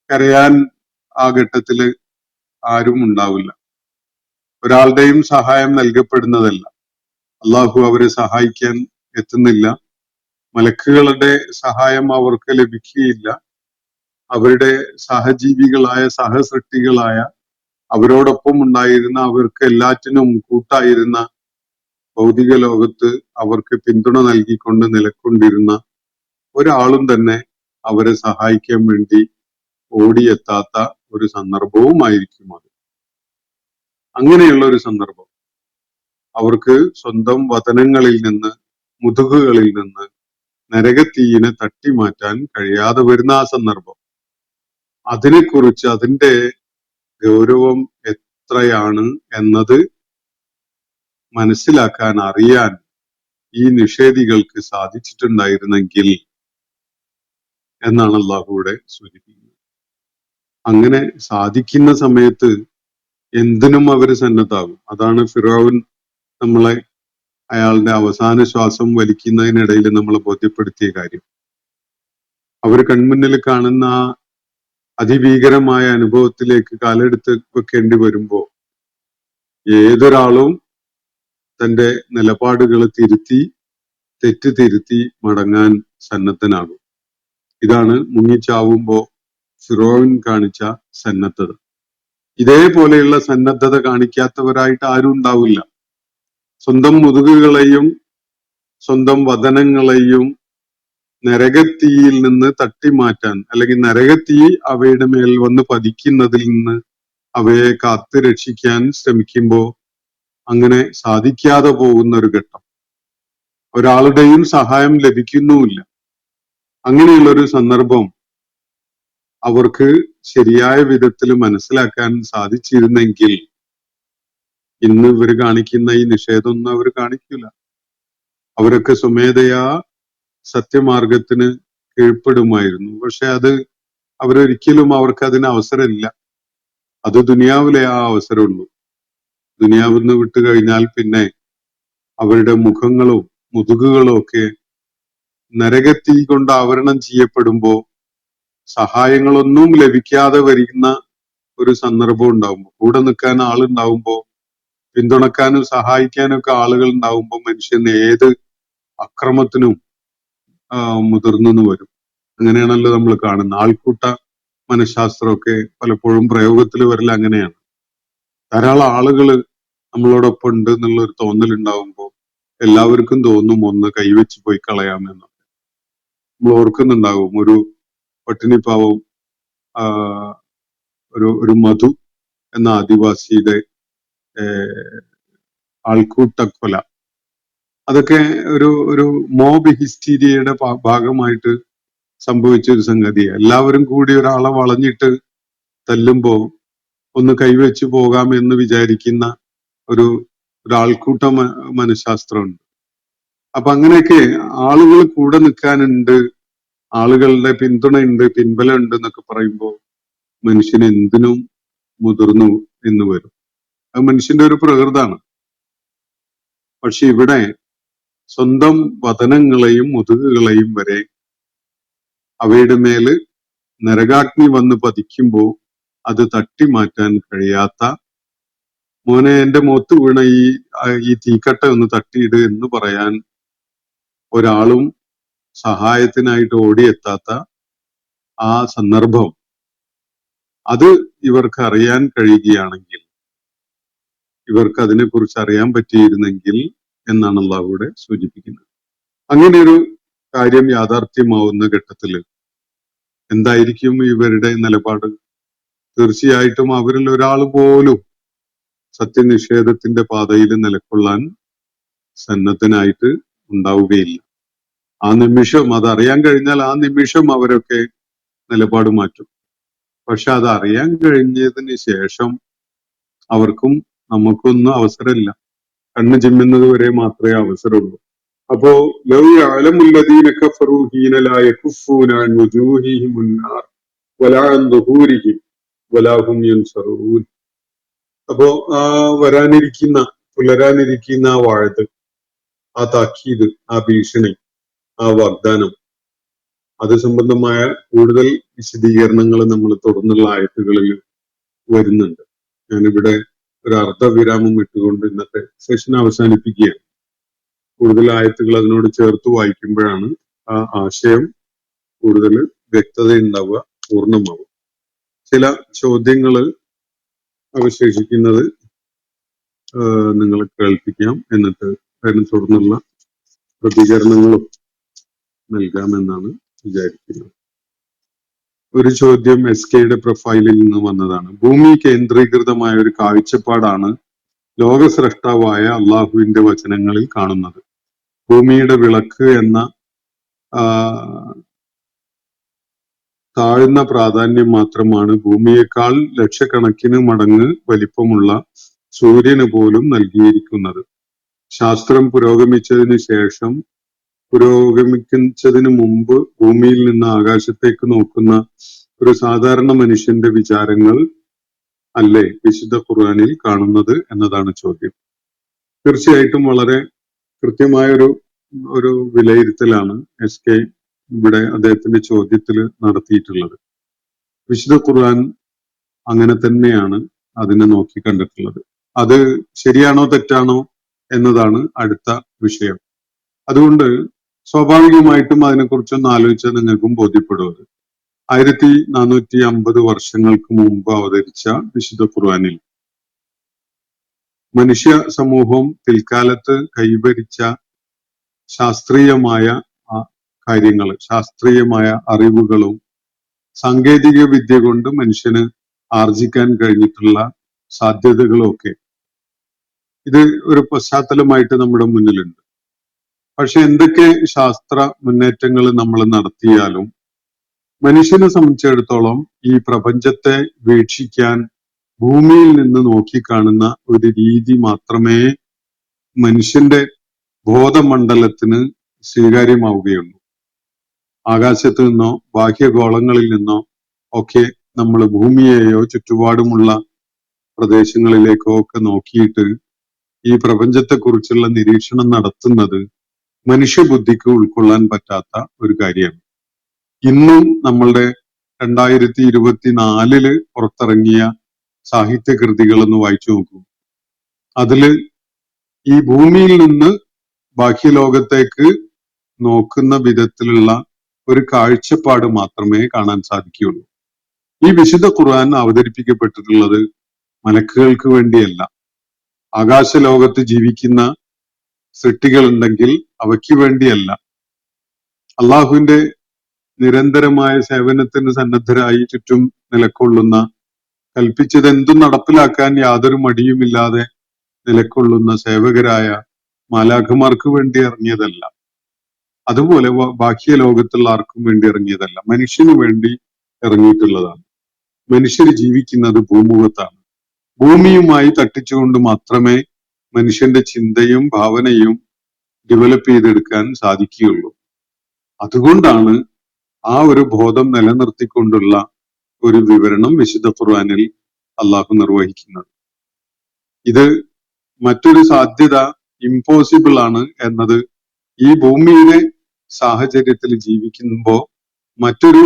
S3: കരയാൻ ആ ഘട്ടത്തില് ആരും ഉണ്ടാവില്ല. ഒരാളുടെയും സഹായം നൽകപ്പെടുന്നതല്ല. അള്ളാഹു അവരെ സഹായിക്കാൻ എത്തുന്നില്ല. മലക്കുകളുടെ സഹായം അവർക്ക് ലഭിക്കുകയില്ല. അവരുടെ സഹജീവികളായ, സഹസൃഷ്ടികളായ, അവരോടൊപ്പം ഉണ്ടായിരുന്ന, അവർക്ക് എല്ലാറ്റിനും കൂട്ടായിരുന്ന, ഭൗതിക ലോകത്ത് അവർക്ക് പിന്തുണ നൽകിക്കൊണ്ട് നിലക്കൊണ്ടിരുന്ന ഒരാളും തന്നെ അവരെ സഹായിക്കാൻ വേണ്ടി ഓടിയെത്താത്ത ഒരു സന്ദർഭവുമായിരിക്കും അത്. അങ്ങനെയുള്ള ഒരു സന്ദർഭം അവർക്ക് സ്വന്തം വതനങ്ങളിൽ നിന്ന്, മുതുകുകളിൽ നിന്ന് നരകത്തീയിനെ തട്ടിമാറ്റാൻ കഴിയാതെ വരുന്ന ആ സന്ദർഭം, അതിനെക്കുറിച്ച്, അതിന്റെ ഗൗരവം എത്രയാണ് എന്നത് മനസ്സിലാക്കാൻ, അറിയാൻ ഈ നിഷേധികൾക്ക് സാധിച്ചിട്ടുണ്ടായിരുന്നെങ്കിൽ എന്നാണ് അള്ളാഹുവിടെ സൂചിപ്പിക്കുന്നത്. അങ്ങനെ സാധിക്കുന്ന സമയത്ത് എന്തിനും അവര് സന്നദ്ധാകും. അതാണ് ഫിറഔൻ നമ്മളെ അയാളുടെ അവസാന ശ്വാസം വലിക്കുന്നതിനിടയിൽ നമ്മളെ ബോധ്യപ്പെടുത്തിയ കാര്യം. അവർ കൺമുന്നിൽ കാണുന്ന ആ അതിഭീകരമായ അനുഭവത്തിലേക്ക് കാലെടുത്ത് വെക്കേണ്ടി വരുമ്പോ ഏതൊരാളും തന്റെ നിലപാടുകൾ തെറ്റ് തിരുത്തി മടങ്ങാൻ സന്നദ്ധനാകും. ഇതാണ് മുങ്ങിച്ചാവുമ്പോ ഫിറോൻ കാണിച്ച സന്നദ്ധത. ഇതേപോലെയുള്ള സന്നദ്ധത കാണിക്കാത്തവരായിട്ട് ആരും ഉണ്ടാവില്ല. സ്വന്തം മുതുകുകളെയും സ്വന്തം വദനങ്ങളെയും നരകത്തീയിൽ നിന്ന് തട്ടിമാറ്റാൻ, അല്ലെങ്കിൽ നരകത്തീ അവയുടെ മേൽ വന്ന് പതിക്കുന്നതിൽ നിന്ന് അവയെ കാത്തു രക്ഷിക്കാൻ ശ്രമിക്കുമ്പോൾ അങ്ങനെ സാധിക്കാതെ പോകുന്ന ഒരു ഘട്ടം, ഒരാളുടെയും സഹായം ലഭിക്കുന്നുമില്ല. അങ്ങനെയുള്ള ഒരു സന്ദർഭം അവർക്ക് ശരിയായ വിധത്തിൽ മനസ്സിലാക്കാൻ സാധിച്ചിരുന്നെങ്കിൽ ഇന്ന് ഇവർ കാണിക്കുന്ന ഈ നിഷേധമൊന്നും അവർ കാണിക്കില്ല. അവരൊക്കെ സ്വമേധയാ സത്യമാർഗത്തിന് കീഴ്പ്പെടുമായിരുന്നു. പക്ഷെ അത് അവരൊരിക്കലും അവർക്ക് അതിന് അവസരമില്ല. അത് ദുനിയാവിലെ ആ അവസരമുള്ളൂ. ദുനിയാവിന്ന് വിട്ടു കഴിഞ്ഞാൽ പിന്നെ അവരുടെ മുഖങ്ങളും മുതുകുകളും ഒക്കെ നരകത്തീ കൊണ്ട് ആവരണം ചെയ്യപ്പെടുമ്പോ സഹായങ്ങളൊന്നും ലഭിക്കാതെ വരുന്ന ഒരു സന്ദർഭം ഉണ്ടാവുമ്പോൾ, കൂടെ നിൽക്കാൻ ആളുണ്ടാവുമ്പോ, പിന്തുണക്കാനും സഹായിക്കാനും ഒക്കെ ആളുകൾ ഉണ്ടാവുമ്പോൾ മനുഷ്യൻ ഏത് അക്രമത്തിനും മുതിർന്നു വരും. അങ്ങനെയാണല്ലോ നമ്മൾ കാണുന്നത്. ആൾക്കൂട്ട മനഃശാസ്ത്രമൊക്കെ പലപ്പോഴും പ്രയോഗത്തിൽ വരൽ അങ്ങനെയാണ്. ധാരാളം ആളുകൾ നമ്മളോടൊപ്പം ഉണ്ട് എന്നുള്ള ഒരു തോന്നലുണ്ടാവുമ്പോൾ എല്ലാവർക്കും തോന്നും ഒന്ന് കൈവച്ച് പോയി കളയാമെന്ന്. നമ്മൾ ഓർക്കുന്നുണ്ടാവും ഒരു പട്ടിണിപ്പാവം ഒരു മധു എന്ന ആദിവാസിയുടെ ആൾക്കൂട്ടക്കൊല. അതൊക്കെ ഒരു മോബ് ഹിസ്റ്റീരിയയുടെ ഭാഗമായിട്ട് സംഭവിച്ച ഒരു സംഗതിയാണ്. എല്ലാവരും കൂടി ഒരാളെ വളഞ്ഞിട്ട് തല്ലുമ്പോ ഒന്ന് കൈവച്ച് പോകാം എന്ന് വിചാരിക്കുന്ന ഒരാൾക്കൂട്ട മനഃശാസ്ത്രമുണ്ട്. അപ്പൊ അങ്ങനെയൊക്കെ ആളുകൾ കൂടെ നിൽക്കാനുണ്ട്, ആളുകളുടെ പിന്തുണയുണ്ട്, പിൻബലമുണ്ട് എന്നൊക്കെ പറയുമ്പോൾ മനുഷ്യൻ എന്തിനും മുതിർന്നു എന്ന് വരും. അത് മനുഷ്യന്റെ ഒരു പ്രകൃതാണ്. പക്ഷെ ഇവിടെ സ്വന്തം വദനങ്ങളെയും മുതുകുകളെയും വരെ അവയുടെ മേല് നരകാഗ്നി വന്ന് പതിക്കുമ്പോൾ അത് തട്ടി മാറ്റാൻ കഴിയാത്ത, മോനെ എന്റെ മുഖത്ത് വീണ ഈ തീക്കട്ട ഒന്ന് തട്ടിയിട് എന്ന് പറയാൻ ഒരാളും സഹായത്തിനായിട്ട് ഓടിയെത്താത്ത ആ സന്ദർഭം, അത് ഇവർക്ക് അറിയാൻ കഴിയുകയാണെങ്കിൽ, ഇവർക്ക് അതിനെക്കുറിച്ച് അറിയാൻ പറ്റിയിരുന്നെങ്കിൽ എന്നാണ് അള്ളാഹുവിടെ സൂചിപ്പിക്കുന്നത്. അങ്ങനെ ഒരു കാര്യം യാഥാർത്ഥ്യമാവുന്ന ഘട്ടത്തിൽ എന്തായിരിക്കും ഇവരുടെ നിലപാട്? തീർച്ചയായിട്ടും അവരിൽ ഒരാൾ പോലും സത്യനിഷേധത്തിന്റെ പാതയിൽ നിലകൊള്ളാൻ സന്നദ്ധനായിട്ട് ഉണ്ടാവുകയില്ല. ആ നിമിഷം അതറിയാൻ കഴിഞ്ഞാൽ ആ നിമിഷം അവരൊക്കെ നിലപാട് മാറ്റും. പക്ഷെ അത് അറിയാൻ കഴിഞ്ഞതിന് ശേഷം അവർക്കും നമുക്കൊന്നും അവസരമില്ല. കണ്ണ് ചിമ്മുന്നത് വരെ മാത്രമേ അവസരമുള്ളൂ. അപ്പോ ലൗ യഅലമുല്ലദീന കഫറൂ ഹീന ലാ യകുഫൂന അൻ വുജൂഹിഹിമുൻ നാർ വലാ അൻ ദുഹൂരിഹിം വലാ ഹും യുൻസറൂൻ. അപ്പോ ആ പുലരാനിരിക്കുന്ന ആ വാഴത്ത്, ആ താക്കീത്, ആ ഭീഷണി, ആ വാഗ്ദാനം, അത് സംബന്ധമായ കൂടുതൽ വിശദീകരണങ്ങൾ നമ്മൾ തുടർന്നുള്ള ആയത്തുകളിൽ വരുന്നുണ്ട്. ഞാനിവിടെ ഒരു അർദ്ധവിരാമം ഇട്ടുകൊണ്ട് ഇന്നത്തെ സെഷൻ അവസാനിപ്പിക്കുകയാണ്. കൂടുതൽ ആയത്തുകൾ അതിനോട് ചേർത്ത് വായിക്കുമ്പോഴാണ് ആ ആശയം കൂടുതൽ വ്യക്തത ഉണ്ടാവുക, പൂർണ്ണമാവുക. ചില ചോദ്യങ്ങൾ അവശേഷിക്കുന്നത് നിങ്ങളെ കേൾപ്പിക്കാം, എന്നിട്ട് അതിനെ തുടർന്നുള്ള പ്രതികരണങ്ങളും നൽകാമെന്നാണ് വിചാരിക്കുന്നത്. ഒരു ചോദ്യം SKയുടെ പ്രൊഫൈലിൽ നിന്ന് വന്നതാണ്. ഭൂമി കേന്ദ്രീകൃതമായ ഒരു കാഴ്ചപ്പാടാണ് ലോകസ്രഷ്ടാവായ അള്ളാഹുവിന്റെ വചനങ്ങളിൽ കാണുന്നത്. ഭൂമിയുടെ വിളക്ക് എന്ന താഴ്ന്ന പ്രാധാന്യം മാത്രമാണ് ഭൂമിയേക്കാൾ ലക്ഷക്കണക്കിന് മടങ്ങ് വലിപ്പമുള്ള സൂര്യന് പോലും നൽകിയിരിക്കുന്നത്. ശാസ്ത്രം പുരോഗമിക്കുന്നതിന് മുമ്പ് ഭൂമിയിൽ നിന്ന് ആകാശത്തേക്ക് നോക്കുന്ന ഒരു സാധാരണ മനുഷ്യന്റെ വിചാരങ്ങൾ അല്ലേ വിശുദ്ധ ഖുർആനിൽ കാണുന്നത് എന്നതാണ് ചോദ്യം. തീർച്ചയായിട്ടും വളരെ കൃത്യമായ ഒരു വിലയിരുത്തലാണ് SK ഇവിടെ അദ്ദേഹത്തിന്റെ ചോദ്യത്തിൽ നടത്തിയിട്ടുള്ളത്. വിശുദ്ധ ഖുർആൻ അങ്ങനെ തന്നെയാണ് അതിനെ നോക്കി കണ്ടിട്ടുള്ളത്. അത് ശരിയാണോ തെറ്റാണോ എന്നതാണ് അടുത്ത വിഷയം. അതുകൊണ്ട് സ്വാഭാവികമായിട്ടും അതിനെക്കുറിച്ചൊന്ന് ആലോചിച്ചാൽ നിങ്ങൾക്കും ബോധ്യപ്പെടും. 1450 വർഷങ്ങൾക്ക് മുമ്പ് അവതരിച്ച വിശുദ്ധ ഖുർആനിൽ മനുഷ്യ സമൂഹം പിൽക്കാലത്ത് കൈവരിച്ച ശാസ്ത്രീയമായ കാര്യങ്ങൾ, ശാസ്ത്രീയമായ അറിവുകളും സാങ്കേതിക വിദ്യ കൊണ്ട് മനുഷ്യന് ആർജിക്കാൻ കഴിഞ്ഞിട്ടുള്ള സാധ്യതകളും ഒക്കെ ഇത് ഒരു പശ്ചാത്തലമായിട്ട് നമ്മുടെ മുന്നിലുണ്ട്. പക്ഷെ എന്തൊക്കെ ശാസ്ത്ര മുന്നേറ്റങ്ങൾ നമ്മൾ നടത്തിയാലും മനുഷ്യനെ സംബന്ധിച്ചിടത്തോളം ഈ പ്രപഞ്ചത്തെ വീക്ഷിക്കാൻ ഭൂമിയിൽ നിന്ന് നോക്കിക്കാണുന്ന ഒരു രീതി മാത്രമേ മനുഷ്യന്റെ ബോധമണ്ഡലത്തിന് സ്വീകാര്യമാവുകയുള്ളൂ. ആകാശത്ത് നിന്നോ ബാഹ്യഗോളങ്ങളിൽ നിന്നോ ഒക്കെ നമ്മൾ ഭൂമിയെയോ ചുറ്റുപാടുമുള്ള പ്രദേശങ്ങളിലേക്കോ ഒക്കെ നോക്കിയിട്ട് ഈ പ്രപഞ്ചത്തെക്കുറിച്ചുള്ള നിരീക്ഷണം നടത്തുന്നത് മനുഷ്യബുദ്ധിക്ക് ഉൾക്കൊള്ളാൻ പറ്റാത്ത ഒരു കാര്യമാണ്. ഇന്നും നമ്മളുടെ 2024 പുറത്തിറങ്ങിയ സാഹിത്യകൃതികളൊന്ന് വായിച്ചു നോക്കൂ. അതില് ഈ ഭൂമിയിൽ നിന്ന് ബാഹ്യലോകത്തേക്ക് നോക്കുന്ന വിധത്തിലുള്ള ഒരു കാഴ്ചപ്പാട് മാത്രമേ കാണാൻ സാധിക്കുകയുള്ളൂ. ഈ വിശുദ്ധ ഖുർആൻ അവതരിപ്പിക്കപ്പെട്ടിട്ടുള്ളത് മലക്കുകൾക്ക് വേണ്ടിയല്ല. ആകാശലോകത്ത് ജീവിക്കുന്ന സൃഷ്ടികളുണ്ടെങ്കിൽ അവയ്ക്ക് വേണ്ടിയല്ല. അള്ളാഹുവിന്റെ നിരന്തരമായ സേവനത്തിന് സന്നദ്ധരായി ചുറ്റും നിലകൊള്ളുന്ന, കൽപ്പിച്ചത് എന്തും നടപ്പിലാക്കാൻ യാതൊരു മടിയുമില്ലാതെ നിലകൊള്ളുന്ന സേവകരായ മാലാഖമാർക്ക് വേണ്ടി ഇറങ്ങിയതല്ല. അതുപോലെ ബാഹ്യ ലോകത്തുള്ള ആർക്കും വേണ്ടി ഇറങ്ങിയതല്ല, മനുഷ്യന് വേണ്ടി ഇറങ്ങിയിട്ടുള്ളതാണ്. മനുഷ്യർ ജീവിക്കുന്നത് ഭൂമുഖത്താണ്. ഭൂമിയുമായി തട്ടിച്ചുകൊണ്ട് മാത്രമേ മനുഷ്യന്റെ ചിന്തയും ഭാവനയും ഡെവലപ്പ് ചെയ്തെടുക്കാൻ സാധിക്കുകയുള്ളൂ. അതുകൊണ്ടാണ് ആ ഒരു ബോധം നിലനിർത്തിക്കൊണ്ടുള്ള ഒരു വിവരണം വിശുദ്ധ ഖുർആനിൽ അള്ളാഹു നിർവഹിക്കുന്നത്. ഇത് മറ്റൊരു സാധ്യത ഇമ്പോസിബിൾ ആണ് എന്നത് ഈ ഭൂമിയിലെ സാഹചര്യത്തിൽ ജീവിക്കുമ്പോൾ മറ്റൊരു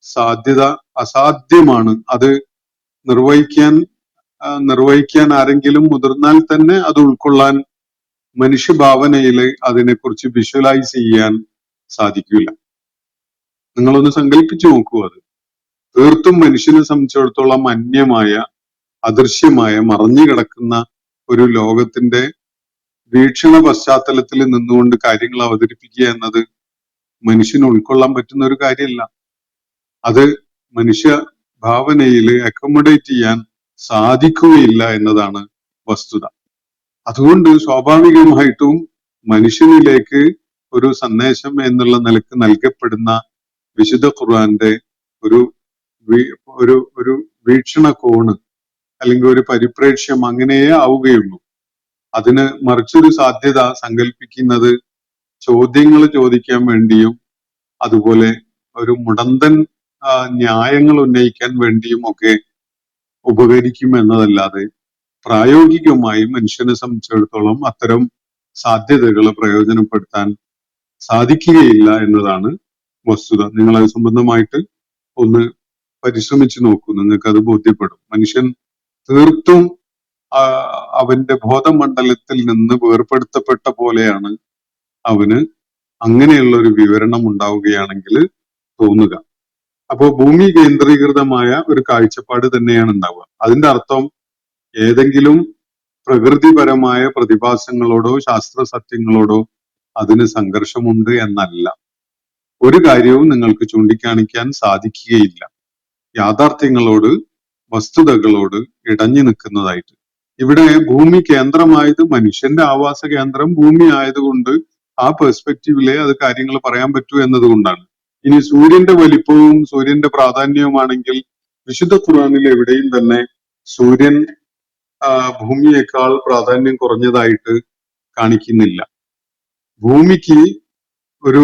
S3: സാധ്യത അസാധ്യമാണ്. അത് നിർവഹിക്കാൻ ആരെങ്കിലും മുതിർന്നാൽ തന്നെ അത് ഉൾക്കൊള്ളാൻ മനുഷ്യഭാവനയില് അതിനെക്കുറിച്ച് വിഷ്വലൈസ് ചെയ്യാൻ സാധിക്കില്ല. നിങ്ങളൊന്ന് സങ്കല്പിച്ചു നോക്കൂ. അത് തീർത്തും മനുഷ്യനെ സംബന്ധിച്ചിടത്തോളം അന്യമായ, അദൃശ്യമായ, മറഞ്ഞു കിടക്കുന്ന ഒരു ലോകത്തിന്റെ വീക്ഷണ പശ്ചാത്തലത്തിൽ നിന്നുകൊണ്ട് കാര്യങ്ങൾ അവതരിപ്പിക്കുക എന്നത് മനുഷ്യന് ഉൾക്കൊള്ളാൻ പറ്റുന്ന ഒരു കാര്യമല്ല. അത് മനുഷ്യ ഭാവനയിൽ അക്കോമഡേറ്റ് ചെയ്യാൻ സാധിക്കുകയില്ല എന്നതാണ് വസ്തുത. അതുകൊണ്ട് സ്വാഭാവികമായിട്ടും മനുഷ്യനിലേക്ക് ഒരു സന്ദേശം എന്നുള്ള നിലക്ക് നൽകപ്പെടുന്ന വിശുദ്ധ ഖുർആന്റെ ഒരു ഒരു വീക്ഷണകോണ് അല്ലെങ്കിൽ ഒരു പരിപ്രേക്ഷ്യം അങ്ങനെയേ ആവുകയുള്ളൂ. അതിന് മറിച്ചൊരു സാധ്യത സങ്കല്പിക്കുന്നത് ചോദ്യങ്ങൾ ചോദിക്കാൻ വേണ്ടിയും അതുപോലെ ഒരു മുടന്തൻ ന്യായങ്ങൾ ഉന്നയിക്കാൻ വേണ്ടിയും ഒക്കെ ഉപകരിക്കും എന്നതല്ലാതെ പ്രായോഗികമായി മനുഷ്യനെ സംബന്ധിച്ചിടത്തോളം അത്തരം സാധ്യതകൾ പ്രയോജനപ്പെടുത്താൻ സാധിക്കുകയില്ല എന്നതാണ് വസ്തുത. നിങ്ങൾ അത് സംബന്ധമായിട്ട് ഒന്ന് പരിശ്രമിച്ചു നോക്കൂ, നിങ്ങൾക്ക് അത് ബോധ്യപ്പെടും. മനുഷ്യൻ തീർത്തും അവന്റെ ബോധമണ്ഡലത്തിൽ നിന്ന് വേർപെടുത്തപ്പെട്ട പോലെയാണ് അവന് അങ്ങനെയുള്ള ഒരു വിവരണം ഉണ്ടാവുകയാണെങ്കിൽ തോന്നുക. അപ്പോ ഭൂമി കേന്ദ്രീകൃതമായ ഒരു കാഴ്ചപ്പാട് തന്നെയാണ് ഉണ്ടാവുക. അതിന്റെ അർത്ഥം ഏതെങ്കിലും പ്രകൃതിപരമായ പ്രതിഭാസങ്ങളോടോ ശാസ്ത്ര സത്യങ്ങളോടോ അതിന് സംഘർഷമുണ്ട് എന്നല്ല. ഒരു കാര്യവും നിങ്ങൾക്ക് ചൂണ്ടിക്കാണിക്കാൻ സാധിക്കുകയില്ല യാഥാർത്ഥ്യങ്ങളോട്, വസ്തുതകളോട് ഇടഞ്ഞു നിൽക്കുന്നതായിട്ട്. ഇവിടെ ഭൂമി കേന്ദ്രമായത് മനുഷ്യന്റെ ആവാസ കേന്ദ്രം ഭൂമി ആയതുകൊണ്ട് ആ പെർസ്പെക്റ്റീവിലെ അത് കാര്യങ്ങൾ പറയാൻ പറ്റൂ എന്നതുകൊണ്ടാണ്. ഇനി സൂര്യന്റെ വലിപ്പവും സൂര്യന്റെ പ്രാധാന്യവുമാണെങ്കിൽ വിശുദ്ധ ഖുർആനിൽ എവിടെയും തന്നെ സൂര്യൻ ഭൂമിയേക്കാൾ പ്രാധാന്യം കുറഞ്ഞതായിട്ട് കാണിക്കുന്നില്ല. ഭൂമിക്ക് ഒരു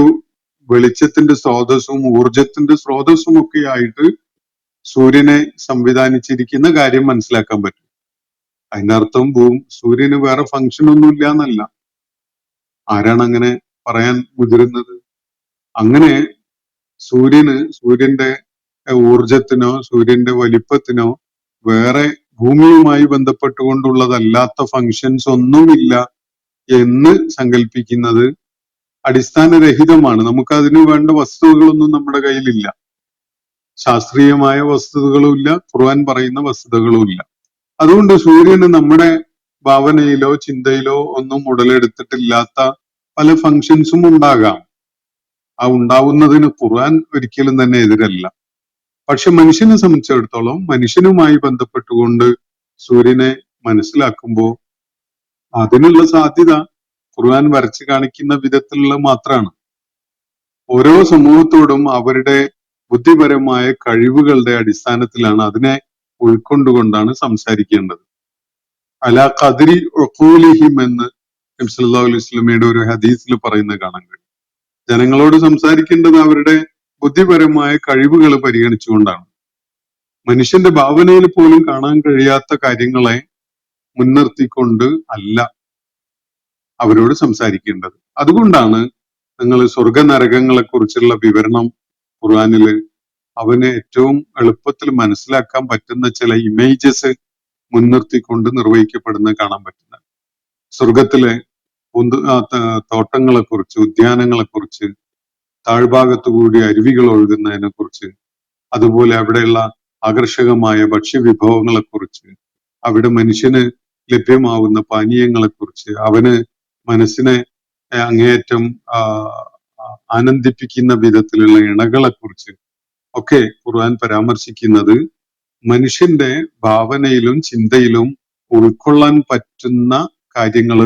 S3: വെളിച്ചത്തിന്റെ സ്രോതസ്സും ഊർജത്തിന്റെ സ്രോതസ്സും ഒക്കെ ആയിട്ട് സൂര്യനെ സംവിധാനിച്ചിരിക്കുന്ന കാര്യം മനസ്സിലാക്കാൻ പറ്റും. അതിനർത്ഥം സൂര്യന് വേറെ ഫംഗ്ഷൻ ഒന്നും ഇല്ല എന്നല്ല. ആരാണ് അങ്ങനെ പറയാൻ മുതിരുന്നത്? അങ്ങനെ സൂര്യന്റെ ഊർജത്തിനോ സൂര്യന്റെ വലിപ്പത്തിനോ വേറെ ഭൂമിയുമായി ബന്ധപ്പെട്ടുകൊണ്ടുള്ളതല്ലാത്ത ഫങ്ഷൻസ് ഒന്നുമില്ല എന്ന് സങ്കല്പിക്കുന്നത് അടിസ്ഥാനരഹിതമാണ്. നമുക്ക് അതിന് വേണ്ട വസ്തുതകളൊന്നും നമ്മുടെ കയ്യിലില്ല. ശാസ്ത്രീയമായ വസ്തുതകളും ഇല്ല, ഖുർആൻ പറയുന്ന വസ്തുതകളും ഇല്ല. അതുകൊണ്ട് സൂര്യന് നമ്മുടെ ഭാവനയിലോ ചിന്തയിലോ ഒന്നും ഉടലെടുത്തിട്ടില്ലാത്ത പല ഫങ്ഷൻസും ഉണ്ടാകാം. ആ ഉണ്ടാവുന്നതിന് ഖുർആൻ ഒരിക്കലും തന്നെ എതിരല്ല. പക്ഷെ മനുഷ്യനെ സംബന്ധിച്ചിടത്തോളം മനുഷ്യനുമായി ബന്ധപ്പെട്ടുകൊണ്ട് സൂര്യനെ മനസ്സിലാക്കുമ്പോൾ അതിനുള്ള സാധ്യത ഖുർആൻ വരച്ചു കാണിക്കുന്ന വിധത്തിലുള്ള മാത്രമാണ്. ഓരോ സമൂഹത്തോടും അവരുടെ ബുദ്ധിപരമായ കഴിവുകളുടെ അടിസ്ഥാനത്തിലാണ് അതിനെ ഉൾക്കൊണ്ടുകൊണ്ടാണ് സംസാരിക്കേണ്ടത്. അലാ ഖദ്രി ഉഖൂലിഹിം എന്ന് നബി സല്ലല്ലാഹു അലൈഹി വസല്ലമയുടെ ഒരു ഹദീസിൽ പറയുന്നത് കാണാൻ കഴിയും. ജനങ്ങളോട് സംസാരിക്കേണ്ടത് അവരുടെ ബുദ്ധിപരമായ കഴിവുകൾ പരിഗണിച്ചുകൊണ്ടാണ്. മനുഷ്യന്റെ ഭാവനയിൽ പോലും കാണാൻ കഴിയാത്ത കാര്യങ്ങളെ മുൻനിർത്തിക്കൊണ്ട് അല്ല അവരോട് സംസാരിക്കേണ്ടത്. അതുകൊണ്ടാണ് നിങ്ങൾ സ്വർഗ നരകങ്ങളെ കുറിച്ചുള്ള വിവരണം ഖുർആനില് അവന് ഏറ്റവും എളുപ്പത്തിൽ മനസ്സിലാക്കാൻ പറ്റുന്ന ചില ഇമേജസ് മുൻനിർത്തിക്കൊണ്ട് നിർവഹിക്കപ്പെടുന്നത് കാണാൻ പറ്റുന്നത്. സ്വർഗത്തിലെ തോട്ടങ്ങളെ കുറിച്ച്, ഉദ്യാനങ്ങളെ കുറിച്ച്, താഴ്ഭാഗത്തു കൂടി അരുവികൾ ഒഴുകുന്നതിനെ കുറിച്ച്, അതുപോലെ അവിടെയുള്ള ആകർഷകമായ ഭക്ഷ്യവിഭവങ്ങളെ കുറിച്ച്, അവിടെ മനുഷ്യന് ലഭ്യമാവുന്ന പാനീയങ്ങളെ കുറിച്ച്, അവന് മനസ്സിനെ അങ്ങേയറ്റം ആനന്ദിപ്പിക്കുന്ന വിധത്തിലുള്ള ഇണകളെ കുറിച്ച് ഒക്കെ ഖുർആൻ പരാമർശിക്കുന്നത് മനുഷ്യന്റെ ഭാവനയിലും ചിന്തയിലും ഉൾക്കൊള്ളാൻ പറ്റുന്ന കാര്യങ്ങൾ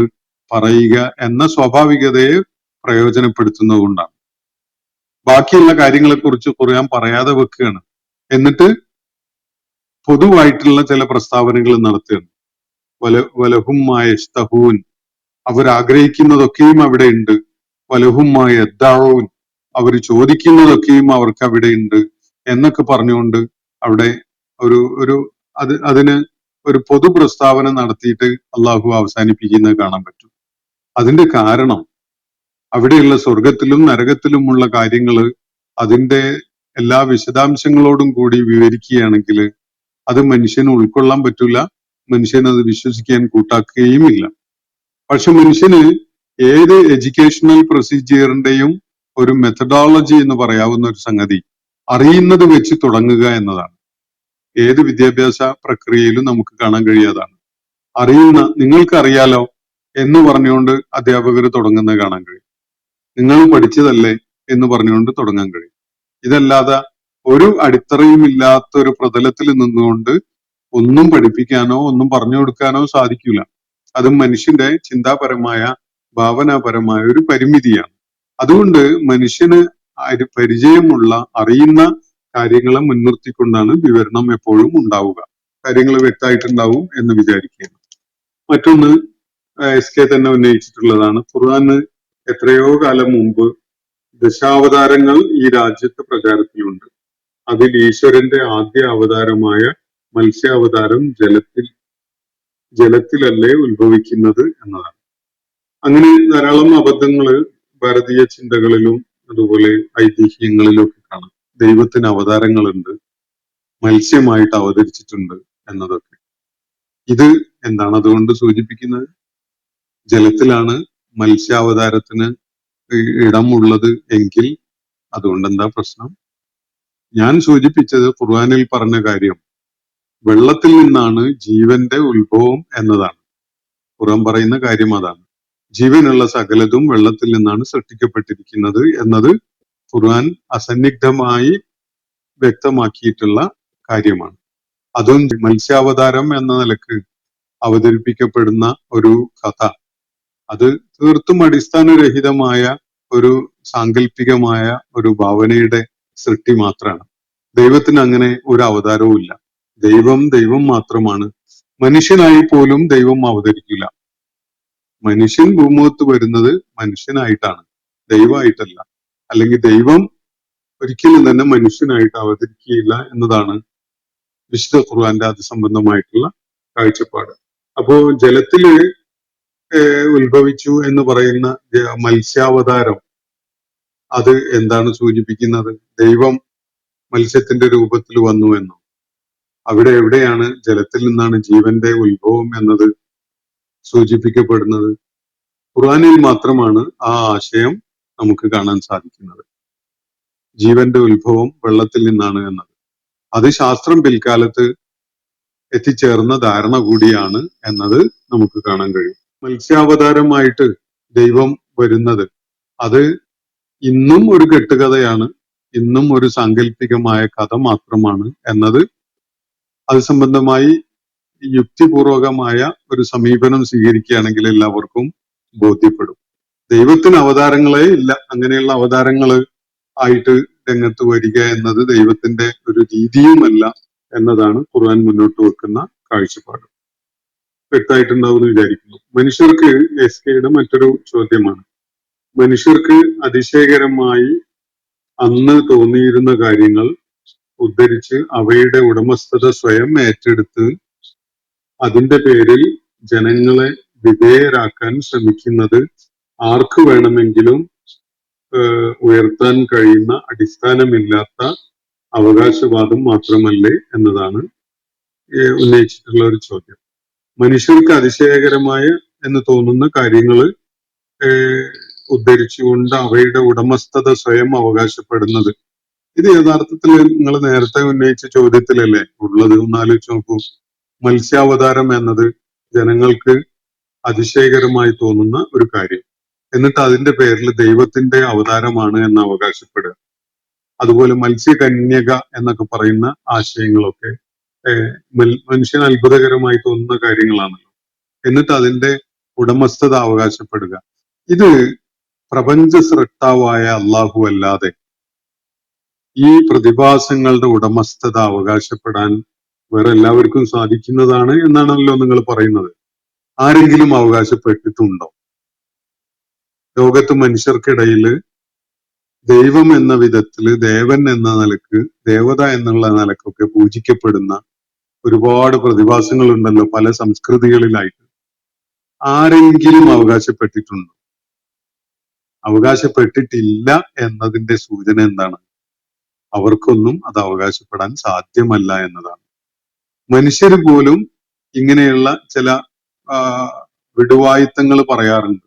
S3: പറയുക എന്ന സ്വാഭാവികതയെ പ്രയോജനപ്പെടുത്തുന്നത്. ബാക്കിയുള്ള കാര്യങ്ങളെ കുറിച്ച് ഖുർആൻ പറയാതെ വെക്കുകയാണ്. എന്നിട്ട് പൊതുവായിട്ടുള്ള ചില പ്രസ്താവനകൾ നടത്തുകയാണ്. വലഹുമായ യസ്തഹൂൻ, അവരാഗ്രഹിക്കുന്നതൊക്കെയും അവിടെ ഉണ്ട്. വലഹുമായ യദ്ദഊൻ, അവർ ചോദിക്കുന്നതൊക്കെയും അവർക്ക് അവിടെ ഉണ്ട് എന്നൊക്കെ പറഞ്ഞുകൊണ്ട് അവിടെ അതിന് ഒരു പൊതു പ്രസ്താവന നടത്തിയിട്ട് അള്ളാഹു അവസാനിപ്പിക്കുന്നത് കാണാൻ പറ്റും. അതിന്റെ കാരണം അവിടെയുള്ള സ്വർഗത്തിലും നരകത്തിലുമുള്ള കാര്യങ്ങൾ അതിന്റെ എല്ലാ വിശദാംശങ്ങളോടും കൂടി വിവരിക്കുകയാണെങ്കിൽ അത് മനുഷ്യന് ഉൾക്കൊള്ളാൻ പറ്റില്ല, മനുഷ്യന് അത് വിശ്വസിക്കാൻ കൂട്ടാക്കുകയുമില്ല. പക്ഷെ മനുഷ്യന് ഏത് എഡ്യൂക്കേഷണൽ പ്രൊസീജിയറിന്റെയും ഒരു മെത്തഡോളജി എന്ന് പറയാവുന്ന ഒരു സംഗതി അറിയുന്നത് വെച്ച് തുടങ്ങുക എന്നതാണ്. ഏത് വിദ്യാഭ്യാസ പ്രക്രിയയിലും നമുക്ക് കാണാൻ കഴിയാതാണ്. നിങ്ങൾക്കറിയാലോ എന്ന് പറഞ്ഞുകൊണ്ട് അധ്യാപകർ തുടങ്ങുന്നത് കാണാൻ കഴിയും. നിങ്ങൾ പഠിച്ചതല്ലേ എന്ന് പറഞ്ഞുകൊണ്ട് തുടങ്ങാൻ കഴിയും. ഇതല്ലാതെ ഒരു അടിത്തറയും ഇല്ലാത്ത ഒരു പ്രതലത്തിൽ നിന്നുകൊണ്ട് ഒന്നും പഠിപ്പിക്കാനോ ഒന്നും പറഞ്ഞു കൊടുക്കാനോ സാധിക്കില്ല. അത് മനുഷ്യന്റെ ചിന്താപരമായ ഭാവനാപരമായ ഒരു പരിമിതിയാണ്. അതുകൊണ്ട് മനുഷ്യന് പരിചയമുള്ള അറിയുന്ന കാര്യങ്ങളെ മുൻനിർത്തിക്കൊണ്ടാണ് വിവരണം എപ്പോഴും ഉണ്ടാവുക. കാര്യങ്ങൾ വ്യക്തമായിട്ടുണ്ടാവും എന്ന് വിചാരിക്കുകയാണ്. മറ്റൊന്ന് SK തന്നെ ഉന്നയിച്ചിട്ടുള്ളതാണ്. ഖുർആന് എത്രയോ കാലം മുമ്പ് ദശാവതാരങ്ങൾ ഈ രാജ്യത്ത് പ്രചാരത്തിലുണ്ട്. അതിൽ ഈശ്വരന്റെ ആദ്യ അവതാരമായ മത്സ്യാവതാരം ജലത്തിലല്ലേ ഉത്ഭവിക്കുന്നത് എന്നതാണ്. അങ്ങനെ ധാരാളം അബദ്ധങ്ങള് ഭാരതീയ ചിന്തകളിലും അതുപോലെ ഐതിഹ്യങ്ങളിലും ഒക്കെ കാണാം. ദൈവത്തിന് അവതാരങ്ങളുണ്ട്, മത്സ്യമായിട്ട് അവതരിച്ചിട്ടുണ്ട് എന്നതൊക്കെ. ഇത് എന്താണ് അതുകൊണ്ട് സൂചിപ്പിക്കുന്നത്? ജലത്തിലാണ് മത്സ്യാവതാരത്തിന് ഇടമുള്ളത് എങ്കിൽ അതുകൊണ്ട് എന്താ പ്രശ്നം? ഞാൻ സൂചിപ്പിച്ചത് ഖുർആനിൽ പറഞ്ഞ കാര്യം വെള്ളത്തിൽ നിന്നാണ് ജീവന്റെ ഉത്ഭവം എന്നതാണ്. ഖുർആൻ പറയുന്ന കാര്യം അതാണ്. ജീവനുള്ള സകലതും വെള്ളത്തിൽ നിന്നാണ് സൃഷ്ടിക്കപ്പെട്ടിരിക്കുന്നത് എന്നത് ഖുർആൻ അസന്നിഗ്ധമായി വ്യക്തമാക്കിയിട്ടുള്ള കാര്യമാണ്. അതും മത്സ്യാവതാരം എന്ന നിലക്ക് അവതരിപ്പിക്കപ്പെടുന്ന ഒരു കഥ, അത് തീർത്തും അടിസ്ഥാനരഹിതമായ ഒരു സാങ്കല്പികമായ ഒരു ഭാവനയുടെ സൃഷ്ടി മാത്രമാണ്. ദൈവത്തിന് അങ്ങനെ ഒരു അവതാരവും ഇല്ല. ദൈവം മാത്രമാണ്. മനുഷ്യനായി പോലും ദൈവം അവതരിക്കില്ല. മനുഷ്യൻ ഭൂമുഖത്ത് വരുന്നത് മനുഷ്യനായിട്ടാണ്, ദൈവമായിട്ടല്ല. അല്ലെങ്കിൽ ദൈവം ഒരിക്കലും തന്നെ മനുഷ്യനായിട്ട് അവതരിക്കുകയില്ല എന്നതാണ് വിശുദ്ധ ഖുർആന്റെ അത് സംബന്ധമായിട്ടുള്ള കാഴ്ചപ്പാട്. അപ്പോ ജലത്തില് ഉത്ഭവിച്ചു എന്ന് പറയുന്ന മത്സ്യാവതാരം, അത് എന്താണ് സൂചിപ്പിക്കുന്നത്? ദൈവം മത്സ്യത്തിന്റെ രൂപത്തിൽ വന്നു എന്നോ? അവിടെ എവിടെയാണ് ജലത്തിൽ നിന്നാണ് ജീവന്റെ ഉത്ഭവം എന്നത് സൂചിപ്പിക്കപ്പെടുന്നത്? ഖുർആനിൽ മാത്രമാണ് ആ ആശയം നമുക്ക് കാണാൻ സാധിക്കുന്നത്. ജീവന്റെ ഉത്ഭവം വെള്ളത്തിൽ നിന്നാണ് എന്നത്. അത് ശാസ്ത്രം പിൽക്കാലത്ത് എത്തിച്ചേർന്ന ധാരണ കൂടിയാണ് എന്നത് നമുക്ക് കാണാൻ കഴിയും. മത്സ്യാവതാരമായിട്ട് ദൈവം വരുന്നത് അത് ഇന്നും ഒരു കെട്ടുകഥയാണ്, ഇന്നും ഒരു സാങ്കല്പികമായ കഥ മാത്രമാണ് എന്നത് അത് സംബന്ധമായി യുക്തിപൂർവകമായ ഒരു സമീപനം സ്വീകരിക്കുകയാണെങ്കിൽ എല്ലാവർക്കും ബോധ്യപ്പെടും. ദൈവത്തിന് അവതാരങ്ങളെ ഇല്ല. അങ്ങനെയുള്ള അവതാരങ്ങള് ആയിട്ട് രംഗത്ത് വരിക എന്നത് ദൈവത്തിന്റെ ഒരു രീതിയുമല്ല എന്നതാണ് ഖുർആൻ മുന്നോട്ട് വെക്കുന്ന കാഴ്ചപ്പാട്. വ്യക്തമായിട്ടുണ്ടാവുമെന്ന് വിചാരിക്കുന്നു. മനുഷ്യർക്ക് എസ്കെയുടെ മറ്റൊരു ചോദ്യമാണ്, മനുഷ്യർക്ക് അതിശയകരമായി അന്ന് തോന്നിയിരുന്ന കാര്യങ്ങൾ ഉദ്ധരിച്ച് അവയുടെ ഉടമസ്ഥത സ്വയം ഏറ്റെടുത്ത് അതിന്റെ പേരിൽ ജനങ്ങളെ വിധേയരാക്കാൻ ശ്രമിക്കുന്നത് ആർക്ക് വേണമെങ്കിലും ഉയർത്താൻ കഴിയുന്ന അടിസ്ഥാനമില്ലാത്ത അവകാശവാദം മാത്രമല്ലേ എന്നതാണ് ഉന്നയിച്ചിട്ടുള്ള ഒരു ചോദ്യം. മനുഷ്യർക്ക് അതിശയകരമായ എന്ന് തോന്നുന്ന കാര്യങ്ങൾ ഉദ്ധരിച്ചുകൊണ്ട് അവയുടെ ഉടമസ്ഥത സ്വയം അവകാശപ്പെടുന്നത്, ഇത് യഥാർത്ഥത്തിൽ നിങ്ങൾ നേരത്തെ ഉന്നയിച്ച ചോദ്യത്തിലല്ലേ ഉള്ളത്? ഒന്നാലോചിച്ച് നോക്കൂ. മത്സ്യാവതാരം എന്നത് ജനങ്ങൾക്ക് അതിശയകരമായി തോന്നുന്ന ഒരു കാര്യം, എന്നിട്ട് അതിന്റെ പേരിൽ ദൈവത്തിന്റെ അവതാരമാണ് എന്ന് അവകാശപ്പെടുക. അതുപോലെ മത്സ്യകന്യക എന്നൊക്കെ പറയുന്ന ആശയങ്ങളൊക്കെ മനുഷ്യന് അത്ഭുതകരമായി തോന്നുന്ന കാര്യങ്ങളാണല്ലോ. എന്നിട്ട് അതിന്റെ ഉടമസ്ഥത അവകാശപ്പെടുക. ഇത് പ്രപഞ്ച സൃഷ്ടാവായ അള്ളാഹു അല്ലാതെ ഈ പ്രതിഭാസങ്ങളുടെ ഉടമസ്ഥത അവകാശപ്പെടാൻ വേറെ എല്ലാവർക്കും സാധിക്കുന്നതാണ് എന്നാണല്ലോ നിങ്ങൾ പറയുന്നത്. ആരെങ്കിലും അവകാശപ്പെട്ടിട്ടുണ്ടോ? ലോകത്ത് മനുഷ്യർക്കിടയിൽ ദൈവം എന്ന വിധത്തില്, ദേവൻ എന്ന നിലക്ക്, ദേവത എന്നുള്ള നിലക്കൊക്കെ പൂജിക്കപ്പെടുന്ന ഒരുപാട് പ്രതിഭാസങ്ങൾ ഉണ്ടല്ലോ പല സംസ്കൃതികളിലായിട്ട്. ആരെങ്കിലും അവകാശപ്പെട്ടിട്ടുണ്ടോ? അവകാശപ്പെട്ടിട്ടില്ല എന്നതിന്റെ സൂചന എന്താണ്? അവർക്കൊന്നും അത് അവകാശപ്പെടാൻ സാധ്യമല്ല എന്നതാണ്. മനുഷ്യർ പോലും ഇങ്ങനെയുള്ള ചില വിടുവായുത്തങ്ങൾ പറയാറുണ്ട്.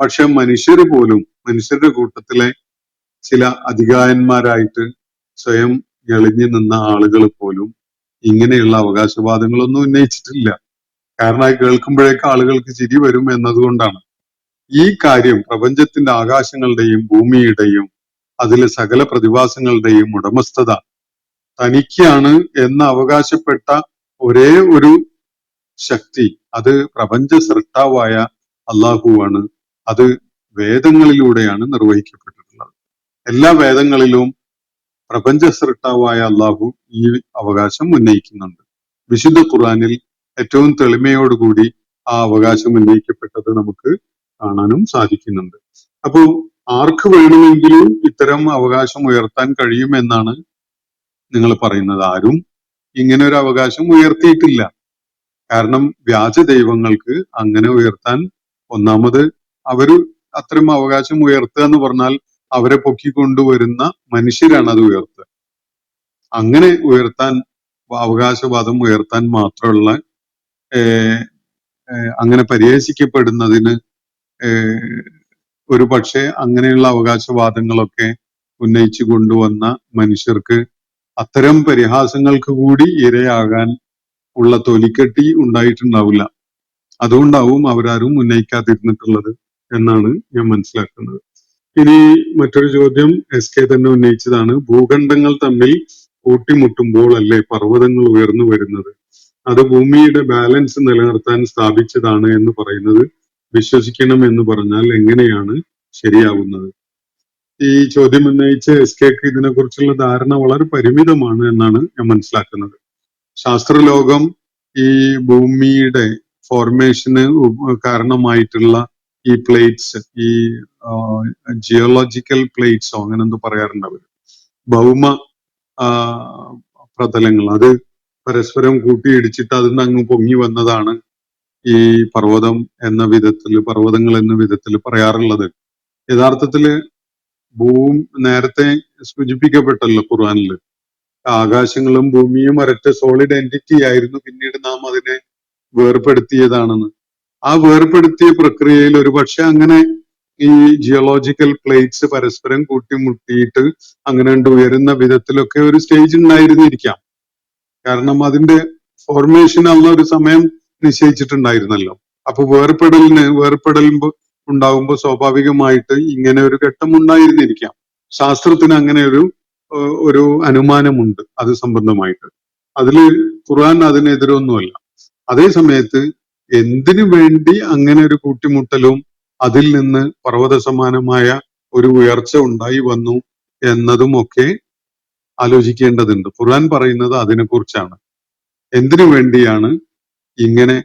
S3: പക്ഷെ മനുഷ്യര് പോലും, മനുഷ്യരുടെ കൂട്ടത്തിലെ ചില അധികായന്മാരായിട്ട് സ്വയം എളിഞ്ഞു നിന്ന ആളുകൾ പോലും ഇങ്ങനെയുള്ള അവകാശവാദങ്ങളൊന്നും ഉന്നയിച്ചിട്ടില്ല. കാരണം അത് കേൾക്കുമ്പോഴേക്ക് ആളുകൾക്ക് ചിരി വരും എന്നതുകൊണ്ടാണ്. ഈ കാര്യം പ്രപഞ്ചത്തിന്റെ ആകാശങ്ങളുടെയും ഭൂമിയുടെയും അതിലെ സകല പ്രതിഭാസങ്ങളുടെയും ഉടമസ്ഥത തനിക്കാണ് എന്ന് അവകാശപ്പെട്ട ഒരേ ഒരു ശക്തി, അത് പ്രപഞ്ച സൃഷ്ടാവായ അള്ളാഹുവാണ്. അത് വേദങ്ങളിലൂടെയാണ് നിർവഹിക്കപ്പെട്ടിട്ടുള്ളത്. എല്ലാ വേദങ്ങളിലും പ്രപഞ്ച സൃഷ്ടാവായ അള്ളാഹു ഈ അവകാശം ഉന്നയിക്കുന്നുണ്ട്. വിശുദ്ധ ഖുർആനിൽ ഏറ്റവും തെളിമയോടുകൂടി ആ അവകാശം ഉന്നയിക്കപ്പെട്ടത് നമുക്ക് കാണാനും സാധിക്കുന്നുണ്ട്. അപ്പോ ആർക്ക് വേണമെങ്കിലും ഇത്തരം അവകാശം ഉയർത്താൻ കഴിയുമെന്നാണ് നിങ്ങൾ പറയുന്നത്. ആരും ഇങ്ങനെ ഒരു അവകാശം ഉയർത്തിയിട്ടില്ല. കാരണം വ്യാജ ദൈവങ്ങൾക്ക് അങ്ങനെ ഉയർത്താൻ, ഒന്നാമത് അവര് അത്തരം അവകാശം ഉയർത്തുക എന്ന് പറഞ്ഞാൽ അവരെ പൊക്കിക്കൊണ്ടുവരുന്ന മനുഷ്യരാണ് അത് ഉയർത്തുക. അങ്ങനെ ഉയർത്താൻ, അവകാശവാദം ഉയർത്താൻ മാത്രമുള്ള അങ്ങനെ പരിഹസിക്കപ്പെടുന്നതിന് ഒരു പക്ഷേ അങ്ങനെയുള്ള അവകാശവാദങ്ങളൊക്കെ ഉന്നയിച്ചു കൊണ്ടുവന്ന മനുഷ്യർക്ക് അത്തരം പരിഹാസങ്ങൾക്ക് കൂടി ഇരയാകാൻ ഉള്ള തൊലിക്കെട്ടി ഉണ്ടായിട്ടുണ്ടാവില്ല. അതുകൊണ്ടാവും അവരാരും ഉന്നയിക്കാതിരുന്നിട്ടുള്ളത് എന്നാണ് ഞാൻ മനസ്സിലാക്കുന്നത്. ഇനി മറ്റൊരു ചോദ്യം SK തന്നെ ഉന്നയിച്ചതാണ്. ഭൂഖണ്ഡങ്ങൾ തമ്മിൽ കൂട്ടിമുട്ടുമ്പോൾ അല്ലേ പർവ്വതങ്ങൾ ഉയർന്നു വരുന്നത്? അത് ഭൂമിയുടെ ബാലൻസ് നിലനിർത്താൻ സ്ഥാപിച്ചതാണ് എന്ന് പറയുന്നത് വിശ്വസിക്കണം എന്ന് പറഞ്ഞാൽ എങ്ങനെയാണ് ശരിയാവുന്നത്? ഈ ചോദ്യം ഉന്നയിച്ച SKക്ക് ഇതിനെക്കുറിച്ചുള്ള ധാരണ വളരെ പരിമിതമാണ് എന്നാണ് ഞാൻ മനസ്സിലാക്കുന്നത്. ശാസ്ത്രലോകം ഈ ഭൂമിയുടെ ഫോർമേഷന് കാരണമായിട്ടുള്ള ഈ പ്ലേറ്റ്സ്, ഈ ജിയോളജിക്കൽ പ്ലേറ്റ്സോ അങ്ങനെ എന്തോ പറയാറുണ്ട് അവര്, ഭൗമ പ്രതലങ്ങൾ, അത് പരസ്പരം കൂട്ടിയിടിച്ചിട്ട് അതിന് അങ്ങ് പൊങ്ങി വന്നതാണ് ഈ പർവ്വതങ്ങൾ എന്ന വിധത്തിൽ പറയാറുള്ളത്. യഥാർത്ഥത്തില് നേരത്തെ സൂചിപ്പിക്കപ്പെട്ടല്ലോ ഖുർആനില്, ആകാശങ്ങളും ഭൂമിയും ഒരൊറ്റ സോളിഡ് എൻറ്റിറ്റി ആയിരുന്നു, പിന്നീട് നാം അതിനെ വേർപെടുത്തിയതാണെന്ന്. ആ വേർപെടുത്തിയ പ്രക്രിയയിൽ ഒരുപക്ഷെ അങ്ങനെ ഈ ജിയോളജിക്കൽ പ്ലേറ്റ്സ് പരസ്പരം കൂട്ടിമുട്ടിയിട്ട് അങ്ങനെ ഉയരുന്ന വിധത്തിലൊക്കെ ഒരു സ്റ്റേജ് ഉണ്ടായിരുന്നിരിക്കാം. കാരണം അതിന്റെ ഫോർമേഷൻ അന്ന് ഒരു സമയം നിശ്ചയിച്ചിട്ടുണ്ടായിരുന്നല്ലോ. അപ്പൊ വേർപെടൽ ഉണ്ടാകുമ്പോൾ സ്വാഭാവികമായിട്ട് ഇങ്ങനെ ഒരു ഘട്ടം ഉണ്ടായിരുന്നിരിക്കാം. ശാസ്ത്രത്തിന് അങ്ങനെ ഒരു അനുമാനമുണ്ട് അത് സംബന്ധമായിട്ട്. അതില് ഖുർആൻ അതിനെതിരൊന്നുമല്ല. അതേ സമയത്ത് എന്തിനു വേണ്ടി അങ്ങനെ ഒരു കൂട്ടിമുട്ടലും അതിൽ നിന്ന് പർവ്വത സമാനമായ ഒരു ഉയർച്ച ഉണ്ടായി വന്നു എന്നതുമൊക്കെ ആലോചിക്കേണ്ടതുണ്ട്. ഖുർആൻ പറയുന്നത് അതിനെക്കുറിച്ചാണ്. എന്തിനു വേണ്ടിയാണ് ഇങ്ങനെ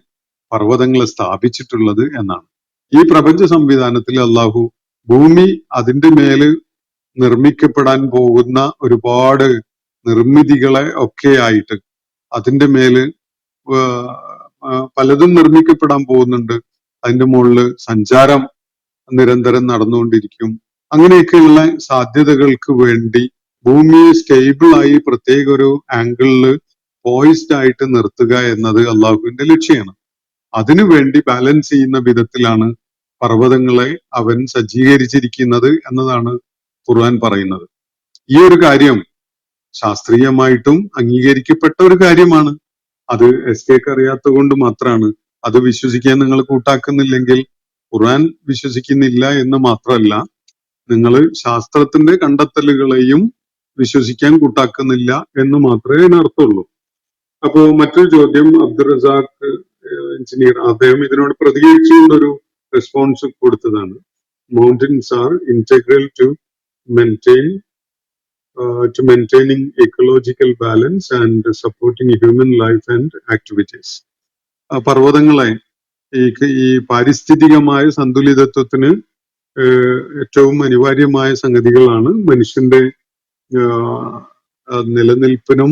S3: പർവ്വതങ്ങളെ സ്ഥാപിച്ചിട്ടുള്ളത് എന്നാണ്. ഈ പ്രപഞ്ച സംവിധാനത്തിൽ അള്ളാഹു ഭൂമി അതിന്റെ മേല് നിർമ്മിക്കപ്പെടാൻ പോകുന്ന ഒരുപാട് നിർമ്മിതികളെ ഒക്കെ ആയിട്ട് അതിന്റെ മേല് പലതും നിർമ്മിക്കപ്പെടാൻ പോകുന്നുണ്ട്. അതിന്റെ മുകളില് സഞ്ചാരം നിരന്തരം നടന്നുകൊണ്ടിരിക്കും. അങ്ങനെയൊക്കെയുള്ള സാധ്യതകൾക്ക് വേണ്ടി ഭൂമിയെ സ്റ്റേബിളായി പ്രത്യേക ഒരു ആംഗിളില് പോയിസ്ഡ് ആയിട്ട് നിർത്തുക എന്നത് അള്ളാഹുവിന്റെ ലക്ഷ്യമാണ്. അതിനുവേണ്ടി ബാലൻസ് ചെയ്യുന്ന വിധത്തിലാണ് പർവ്വതങ്ങളെ അവൻ സജ്ജീകരിച്ചിരിക്കുന്നത് എന്നതാണ് ഖുർആൻ പറയുന്നത്. ഈ ഒരു കാര്യം ശാസ്ത്രീയമായിട്ടും അംഗീകരിക്കപ്പെട്ട ഒരു കാര്യമാണ്. അത് SKക്ക് അറിയാത്തത് കൊണ്ട് മാത്രമാണ്. അത് വിശ്വസിക്കാൻ നിങ്ങൾ കൂട്ടാക്കുന്നില്ലെങ്കിൽ, ഖുർആൻ വിശ്വസിക്കുന്നില്ല എന്ന് മാത്രമല്ല, നിങ്ങൾ ശാസ്ത്രത്തിന്റെ കണ്ടെത്തലുകളെയും വിശ്വസിക്കാൻ കൂട്ടാക്കുന്നില്ല എന്ന് മാത്രമേ അതിനർത്ഥമുള്ളൂ. അപ്പോ മറ്റൊരു ചോദ്യം അബ്ദുൾ റസാഖ് എഞ്ചിനീയർ, അദ്ദേഹം ഇതിനോട് പ്രതികരിച്ചുകൊണ്ടൊരു റെസ്പോൺസ് കൊടുത്തതാണ്. Mountains are integral to maintaining ecological balance and supporting human life and activities. പർവ്വതങ്ങളെ ഈ പാരിസ്ഥിതികമായ സന്തുലിതത്വത്തിന് ഏറ്റവും അനിവാര്യമായ സംഗതികളാണ്. മനുഷ്യന്റെ നിലനിൽപ്പിനും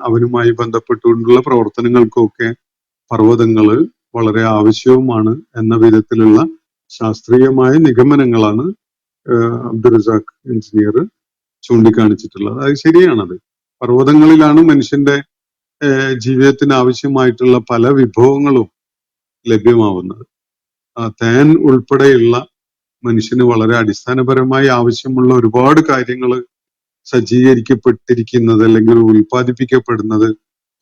S3: അവനുമായി ബന്ധപ്പെട്ടുകൊണ്ടുള്ള പ്രവർത്തനങ്ങൾക്കൊക്കെ പർവ്വതങ്ങള് വളരെ ആവശ്യവുമാണ് എന്ന വിധത്തിലുള്ള ശാസ്ത്രീയമായ നിഗമനങ്ങളാണ് അബ്ദുൾ റസാഖ് എഞ്ചിനീയർ ചൂണ്ടിക്കാണിച്ചിട്ടുള്ളത്. അത് ശരിയാണത്. പർവ്വതങ്ങളിലാണ് മനുഷ്യന്റെ ജീവിതത്തിന് ആവശ്യമായിട്ടുള്ള പല വിഭവങ്ങളും ലഭ്യമാവുന്നത്. തേൻ ഉൾപ്പെടെയുള്ള മനുഷ്യന് വളരെ അടിസ്ഥാനപരമായി ആവശ്യമുള്ള ഒരുപാട് കാര്യങ്ങൾ സജ്ജീകരിക്കപ്പെട്ടിരിക്കുന്നത് അല്ലെങ്കിൽ ഉൽപ്പാദിപ്പിക്കപ്പെടുന്നത്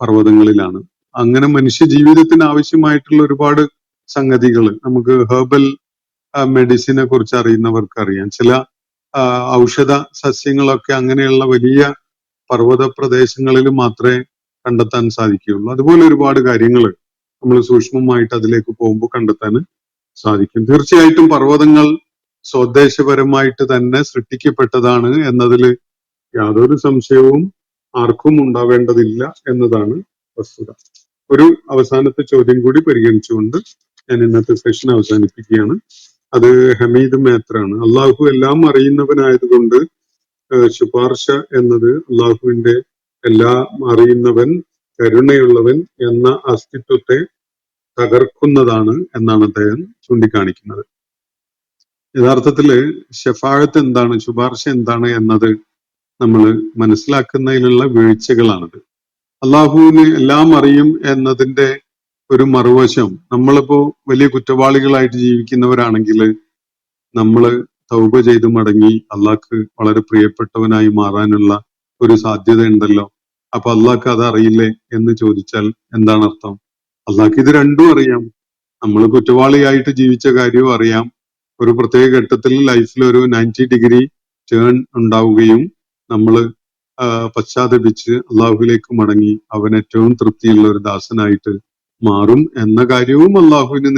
S3: പർവ്വതങ്ങളിലാണ്. അങ്ങനെ മനുഷ്യ ജീവിതത്തിന് ആവശ്യമായിട്ടുള്ള ഒരുപാട് സംഗതികൾ നമുക്ക് ഹെർബൽ മെഡിസിനെ കുറിച്ച് അറിയുന്നവർക്കറിയാം. ചില ഔഷധ സസ്യങ്ങളൊക്കെ അങ്ങനെയുള്ള വലിയ പർവ്വത പ്രദേശങ്ങളിൽ മാത്രമേ കണ്ടെത്താൻ സാധിക്കുകയുള്ളൂ. അതുപോലെ ഒരുപാട് കാര്യങ്ങൾ നമ്മൾ സൂക്ഷ്മമായിട്ട് അതിലേക്ക് പോകുമ്പോൾ കണ്ടെത്താൻ സാധിക്കും. തീർച്ചയായിട്ടും പർവ്വതങ്ങൾ സ്വദേശപരമായിട്ട് തന്നെ സൃഷ്ടിക്കപ്പെട്ടതാണ് എന്നതിൽ യാതൊരു സംശയവും ആർക്കും ഉണ്ടാവേണ്ടതില്ല എന്നതാണ് വസ്തുത. ഒരു അവസാനത്തെ ചോദ്യം കൂടി പരിഗണിച്ചുകൊണ്ട് ഞാൻ ഇന്നത്തെ സെഷൻ അവസാനിപ്പിക്കുകയാണ്. അത് ഹമീദ് മേത്രാണ്. അള്ളാഹു എല്ലാം അറിയുന്നവനായതുകൊണ്ട് ശുപാർശ എന്നത് അള്ളാഹുവിന്റെ എല്ലാം അറിയുന്നവൻ, കരുണയുള്ളവൻ എന്ന അസ്തിത്വത്തെ തകർക്കുന്നതാണ് എന്നാണ് അദ്ദേഹം ചൂണ്ടിക്കാണിക്കുന്നത്. യഥാർത്ഥത്തില് ശഫാഅത്ത് എന്താണ്, ശുപാർശ എന്താണ് എന്നത് നമ്മൾ മനസ്സിലാക്കുന്നതിലുള്ള വീഴ്ചകളാണത്. അള്ളാഹുവിന് എല്ലാം അറിയും എന്നതിന്റെ ഒരു മറുവശം, നമ്മളിപ്പോ വലിയ കുറ്റവാളികളായിട്ട് ജീവിക്കുന്നവരാണെങ്കിൽ നമ്മൾ തൗബ ചെയ്ത് മടങ്ങി അള്ളാഹ്ക്ക് വളരെ പ്രിയപ്പെട്ടവനായി മാറാനുള്ള ഒരു സാധ്യത ഉണ്ടല്ലോ. അപ്പൊ അള്ളാഹ്ക്ക് അത് അറിയില്ലേ എന്ന് ചോദിച്ചാൽ എന്താണ് അർത്ഥം? അള്ളാഹ്ക്ക് ഇത് രണ്ടും അറിയാം. നമ്മൾ കുറ്റവാളിയായിട്ട് ജീവിച്ച കാര്യവും അറിയാം. ഒരു പ്രത്യേക ഘട്ടത്തിൽ ലൈഫിൽ ഒരു 90 ഡിഗ്രി ടേൺ ഉണ്ടാവുകയും നമ്മൾ പശ്ചാത്തപിച്ച് അള്ളാഹുവിലേക്ക് മടങ്ങി അവൻ ഏറ്റവും തൃപ്തിയുള്ള ഒരു ദാസനായിട്ട് മാറും എന്ന കാര്യവും അള്ളാഹുവിന്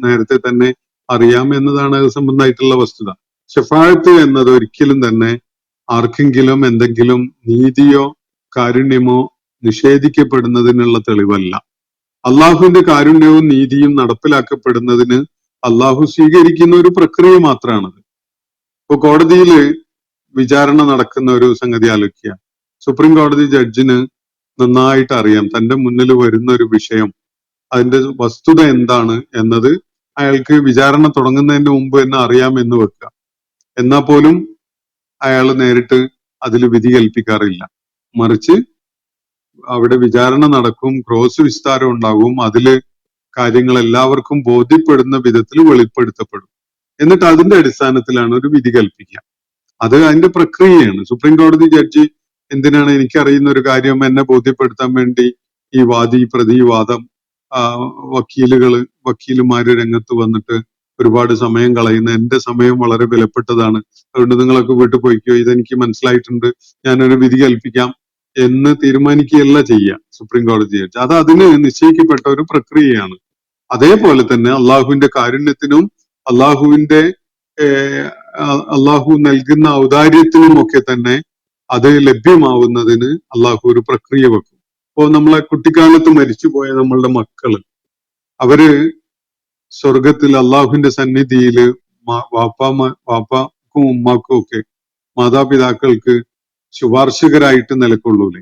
S3: നേരത്തെ തന്നെ അറിയാം എന്നതാണ് അത് സംബന്ധമായിട്ടുള്ള വസ്തുത. ഷഫാഅത്ത് എന്നത് ഒരിക്കലും തന്നെ ആർക്കെങ്കിലും എന്തെങ്കിലും നീതിയോ കാരുണ്യമോ നിഷേധിക്കപ്പെടുന്നതിനുള്ള തെളിവല്ല. അള്ളാഹുവിന്റെ കാരുണ്യവും നീതിയും നടപ്പിലാക്കപ്പെടുന്നതിന് അള്ളാഹു സ്വീകരിക്കുന്ന ഒരു പ്രക്രിയ മാത്രമാണത്. ഇപ്പൊ കോടതിയിൽ വിചാരണ നടക്കുന്ന ഒരു സംഗതി ആലോചിക്കുക. സുപ്രീം കോടതി ജഡ്ജിന് നന്നായിട്ട് അറിയാം തന്റെ മുന്നിൽ വരുന്ന ഒരു വിഷയം, അതിന്റെ വസ്തുത എന്താണ് എന്നത് അയാൾക്ക് വിചാരണ തുടങ്ങുന്നതിന് മുമ്പ് തന്നെ അറിയാമെന്ന് വെക്കുക. എന്നാൽ പോലും അയാൾ നേരിട്ട് അതിൽ വിധി കൽപ്പിക്കാറില്ല. മറിച്ച് അവിടെ വിചാരണ നടക്കും, ക്രോസ് വിസ്താരം ഉണ്ടാകും, അതില് കാര്യങ്ങൾ എല്ലാവർക്കും ബോധ്യപ്പെടുന്ന വിധത്തിൽ വെളിപ്പെടുത്തപ്പെടും. എന്നിട്ട് അതിന്റെ അടിസ്ഥാനത്തിലാണ് ഒരു വിധി കൽപ്പിക്കുക. അത് അതിന്റെ പ്രക്രിയയാണ്. സുപ്രീം കോടതി ജഡ്ജി എന്തിനാണ് എനിക്കറിയുന്ന ഒരു കാര്യം എന്നെ ബോധ്യപ്പെടുത്താൻ വേണ്ടി ഈ വാദി പ്രതിവാദം വക്കീലുമാര് രംഗത്ത് വന്നിട്ട് ഒരുപാട് സമയം കളയുന്ന, എന്റെ സമയം വളരെ വിലപ്പെട്ടതാണ്, അതുകൊണ്ട് നിങ്ങളൊക്കെ വീട്ടിൽ പോയിക്കോ, ഇതെനിക്ക് മനസ്സിലായിട്ടുണ്ട്, ഞാനൊരു വിധി കൽപ്പിക്കാം എന്ന് തീരുമാനിക്കുകയല്ല ചെയ്യുക സുപ്രീം കോടതി ജഡ്ജി. അത് അതിന് നിശ്ചയിക്കപ്പെട്ട ഒരു പ്രക്രിയയാണ്. അതേപോലെ തന്നെ അള്ളാഹുവിന്റെ കാരുണ്യത്തിനും അള്ളാഹുവിന്റെ അള്ളാഹു നൽകുന്ന ഔദാര്യത്തിനും ഒക്കെ തന്നെ അത് ലഭ്യമാവുന്നതിന് അള്ളാഹു ഒരു പ്രക്രിയ വെക്കും. ഇപ്പോ നമ്മളെ കുട്ടിക്കാലത്ത് മരിച്ചുപോയ നമ്മളുടെ മക്കള്, അവര് സ്വർഗത്തിൽ അള്ളാഹുവിന്റെ സന്നിധിയില് വാപ്പാക്കും ഉമ്മാക്കും ഒക്കെ മാതാപിതാക്കൾക്ക് ശുപാർശകരായിട്ട് നിലകൊള്ളൂലേ?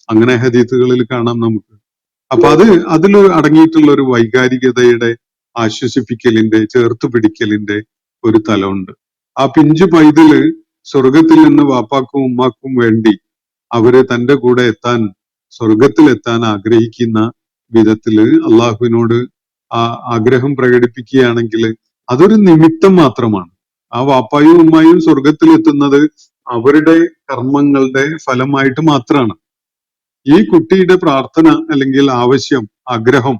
S3: അങ്ങനെ ഹദീസുകളിൽ കാണാം നമുക്ക്. അപ്പൊ അതിൽ അടങ്ങിയിട്ടുള്ള ഒരു വൈകാരികതയുടെ ആശ്വസിപ്പിക്കലിന്റെ ചേർത്ത് പിടിക്കലിന്റെ ഒരു തലമുണ്ട്. ആ പിഞ്ചു പൈതല് സ്വർഗത്തിൽ നിന്ന് വാപ്പാക്കും ഉമ്മാക്കും വേണ്ടി അവര് തന്റെ കൂടെ സ്വർഗത്തിലെത്താൻ ആഗ്രഹിക്കുന്ന വിധത്തില് അള്ളാഹുവിനോട് ആ ആഗ്രഹം പ്രകടിപ്പിക്കുകയാണെങ്കിൽ അതൊരു നിമിത്തം മാത്രമാണ്. ആ വാപ്പായും ഉമ്മായും സ്വർഗത്തിലെത്തുന്നത് അവരുടെ കർമ്മങ്ങളുടെ ഫലമായിട്ട് മാത്രമാണ്. ഈ കുട്ടിയുടെ പ്രാർത്ഥന അല്ലെങ്കിൽ ആവശ്യം, ആഗ്രഹം,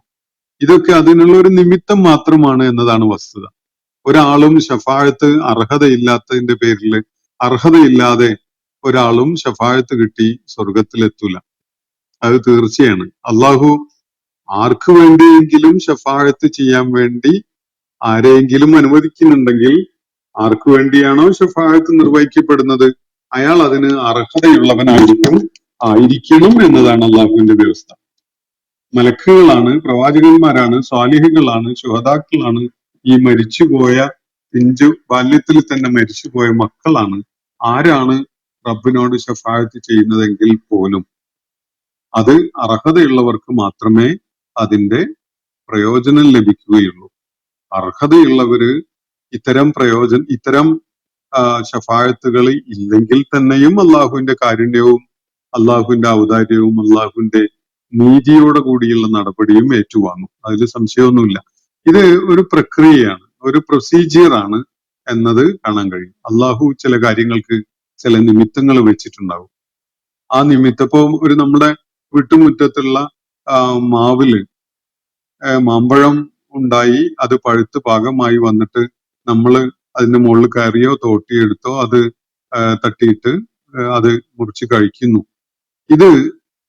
S3: ഇതൊക്കെ അതിനുള്ള ഒരു നിമിത്തം മാത്രമാണ് എന്നതാണ് വസ്തുത. ഒരാളും ഷഫാഅത്ത് അർഹതയില്ലാത്തതിന്റെ പേരിൽ അർഹതയില്ലാതെ ഒരാളും ഷഫാഅത്ത് കിട്ടി സ്വർഗത്തിലെത്തൂല. അത് തീർച്ചയാണ്. അള്ളാഹു ആർക്ക് വേണ്ടിയെങ്കിലും ഷഫാഅത്ത് ചെയ്യാൻ വേണ്ടി ആരെയെങ്കിലും അനുവദിക്കുന്നുണ്ടെങ്കിൽ, ആർക്ക് വേണ്ടിയാണോ ഷഫാഅത്ത് നിർവഹിക്കപ്പെടുന്നത് അയാൾ അതിന് ആയിരിക്കണം എന്നതാണ് അള്ളാഹുവിന്റെ വ്യവസ്ഥ. മലക്കുകളാണ്, പ്രവാചകന്മാരാണ്, സ്വാലിഹുകളാണ്, ശുഹദാക്കളാണ്, ഈ മരിച്ചുപോയ പിഞ്ചു ബാല്യത്തിൽ തന്നെ മരിച്ചുപോയ മക്കളാണ്. ആരാണ് റബ്ബിനോട് ശഫാഅത്ത് ചെയ്യുന്നതെങ്കിൽ പോലും അത് അർഹതയുള്ളവർക്ക് മാത്രമേ അതിന്റെ പ്രയോജനം ലഭിക്കുകയുള്ളൂ. അർഹതയുള്ളവര് ഇത്തരം ശഫാഅത്തുകൾ ഇല്ലെങ്കിൽ തന്നെയും അള്ളാഹുവിന്റെ കാരുണ്യവും അള്ളാഹുവിന്റെ ഔദാര്യവും അള്ളാഹുവിന്റെ നീതിയോടെ കൂടിയുള്ള നടപടിയും ഏറ്റുവാങ്ങും. അതിൽ സംശയമൊന്നുമില്ല. ഇത് ഒരു പ്രക്രിയയാണ്, ഒരു പ്രൊസീജിയറാണ് എന്നത് കാണാൻ കഴിയും. അള്ളാഹു ചില കാര്യങ്ങൾക്ക് ചില നിമിത്തങ്ങൾ വെച്ചിട്ടുണ്ടാവും. ആ നിമിത്തം ഇപ്പോ നമ്മുടെ വീട്ടുമുറ്റത്തുള്ള മാവില് മാമ്പഴം ഉണ്ടായി, അത് പഴുത്ത് പാകമായി വന്നിട്ട് നമ്മള് അതിന്റെ മുകളിൽ കയറിയോ തോട്ടിയെടുത്തോ അത് തട്ടിയിട്ട് അത് മുറിച്ച് കഴിക്കുന്നു. ഇത്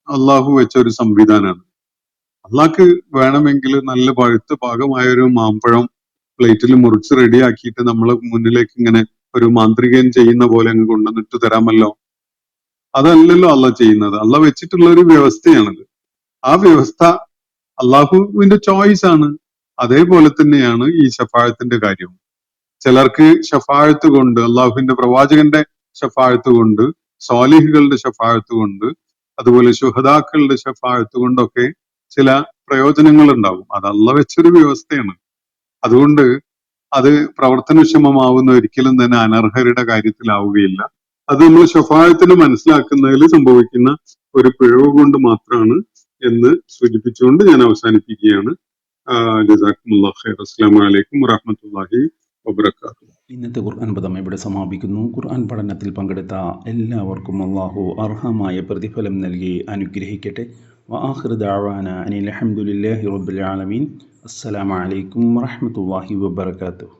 S3: അള്ളാഹു വെച്ച ഒരു സംവിധാനമാണ്. അള്ളാഹ്ക്ക് വേണമെങ്കിൽ നല്ല പഴുത്ത് പാകമായ ഒരു മാമ്പഴം പ്ലേറ്റിൽ മുറിച്ച് റെഡിയാക്കിയിട്ട് നമ്മളെ മുന്നിലേക്ക് ഇങ്ങനെ ഒരു മാന്ത്രികൻ ചെയ്യുന്ന പോലെ അങ്ങ് കൊണ്ടുവന്നിട്ട് തരാമല്ലോ. അതല്ലല്ലോ അള്ളാഹ് ചെയ്യുന്നത്. അള്ളാഹ് വെച്ചിട്ടുള്ള ഒരു വ്യവസ്ഥയാണിത്. ആ വ്യവസ്ഥ അള്ളാഹുവിന്റെ ചോയ്സ് ആണ്. അതേപോലെ തന്നെയാണ് ഈ ശഫാഅത്തിന്റെ കാര്യവും. ചിലർക്ക് ശഫാഅത്ത് കൊണ്ട്, അള്ളാഹുവിന്റെ പ്രവാചകന്റെ ശഫാഅത്ത് കൊണ്ട്, സ്വാലിഹുകളുടെ ശഫാഅത്ത് കൊണ്ട്, അതുപോലെ ശുഹദാക്കളുടെ ശഫാഅത്ത് കൊണ്ടൊക്കെ ചില പ്രയോജനങ്ങൾ ഉണ്ടാവും. അത് അള്ളാഹ് വെച്ചൊരു വ്യവസ്ഥയാണ്. അതുകൊണ്ട് അത് പ്രവർത്തനക്ഷമമാവുന്ന ഒരിക്കലും തന്നെ അനർഹരുടെ കാര്യത്തിലാവുകയില്ല. അത് നമ്മൾ ശഫാഅത്തിന് മനസ്സിലാക്കുന്നതിൽ സംഭവിക്കുന്ന ഒരു പിഴവ് കൊണ്ട് മാത്രമാണ് എന്ന് സൂചിപ്പിച്ചുകൊണ്ട് ഞാൻ അവസാനിപ്പിക്കുകയാണ്. ജസാക്കുമുല്ലാഹ് ഖൈർ. അസ്സലാമു അലൈക്കും വറഹ്മത്തുള്ളാഹി വബറകാതുഹു.
S2: ഇന്നത്തെ ഖുർആൻ പദം ഇവിടെ സമാപിക്കുന്നു. ഖുർആൻ പഠനത്തിൽ പങ്കെടുത്ത എല്ലാവർക്കും അല്ലാഹു അർഹമായ പ്രതിഫലം നൽകി അനുഗ്രഹിക്കട്ടെ. വആഖിറു ദഅവാന അനിൽ ഹംദുലില്ലാഹി റബ്ബിൽ ആലമീൻ. അസ്സലാമു അലൈക്കും വറഹ്മത്തുള്ളാഹി വബറകാതുഹു.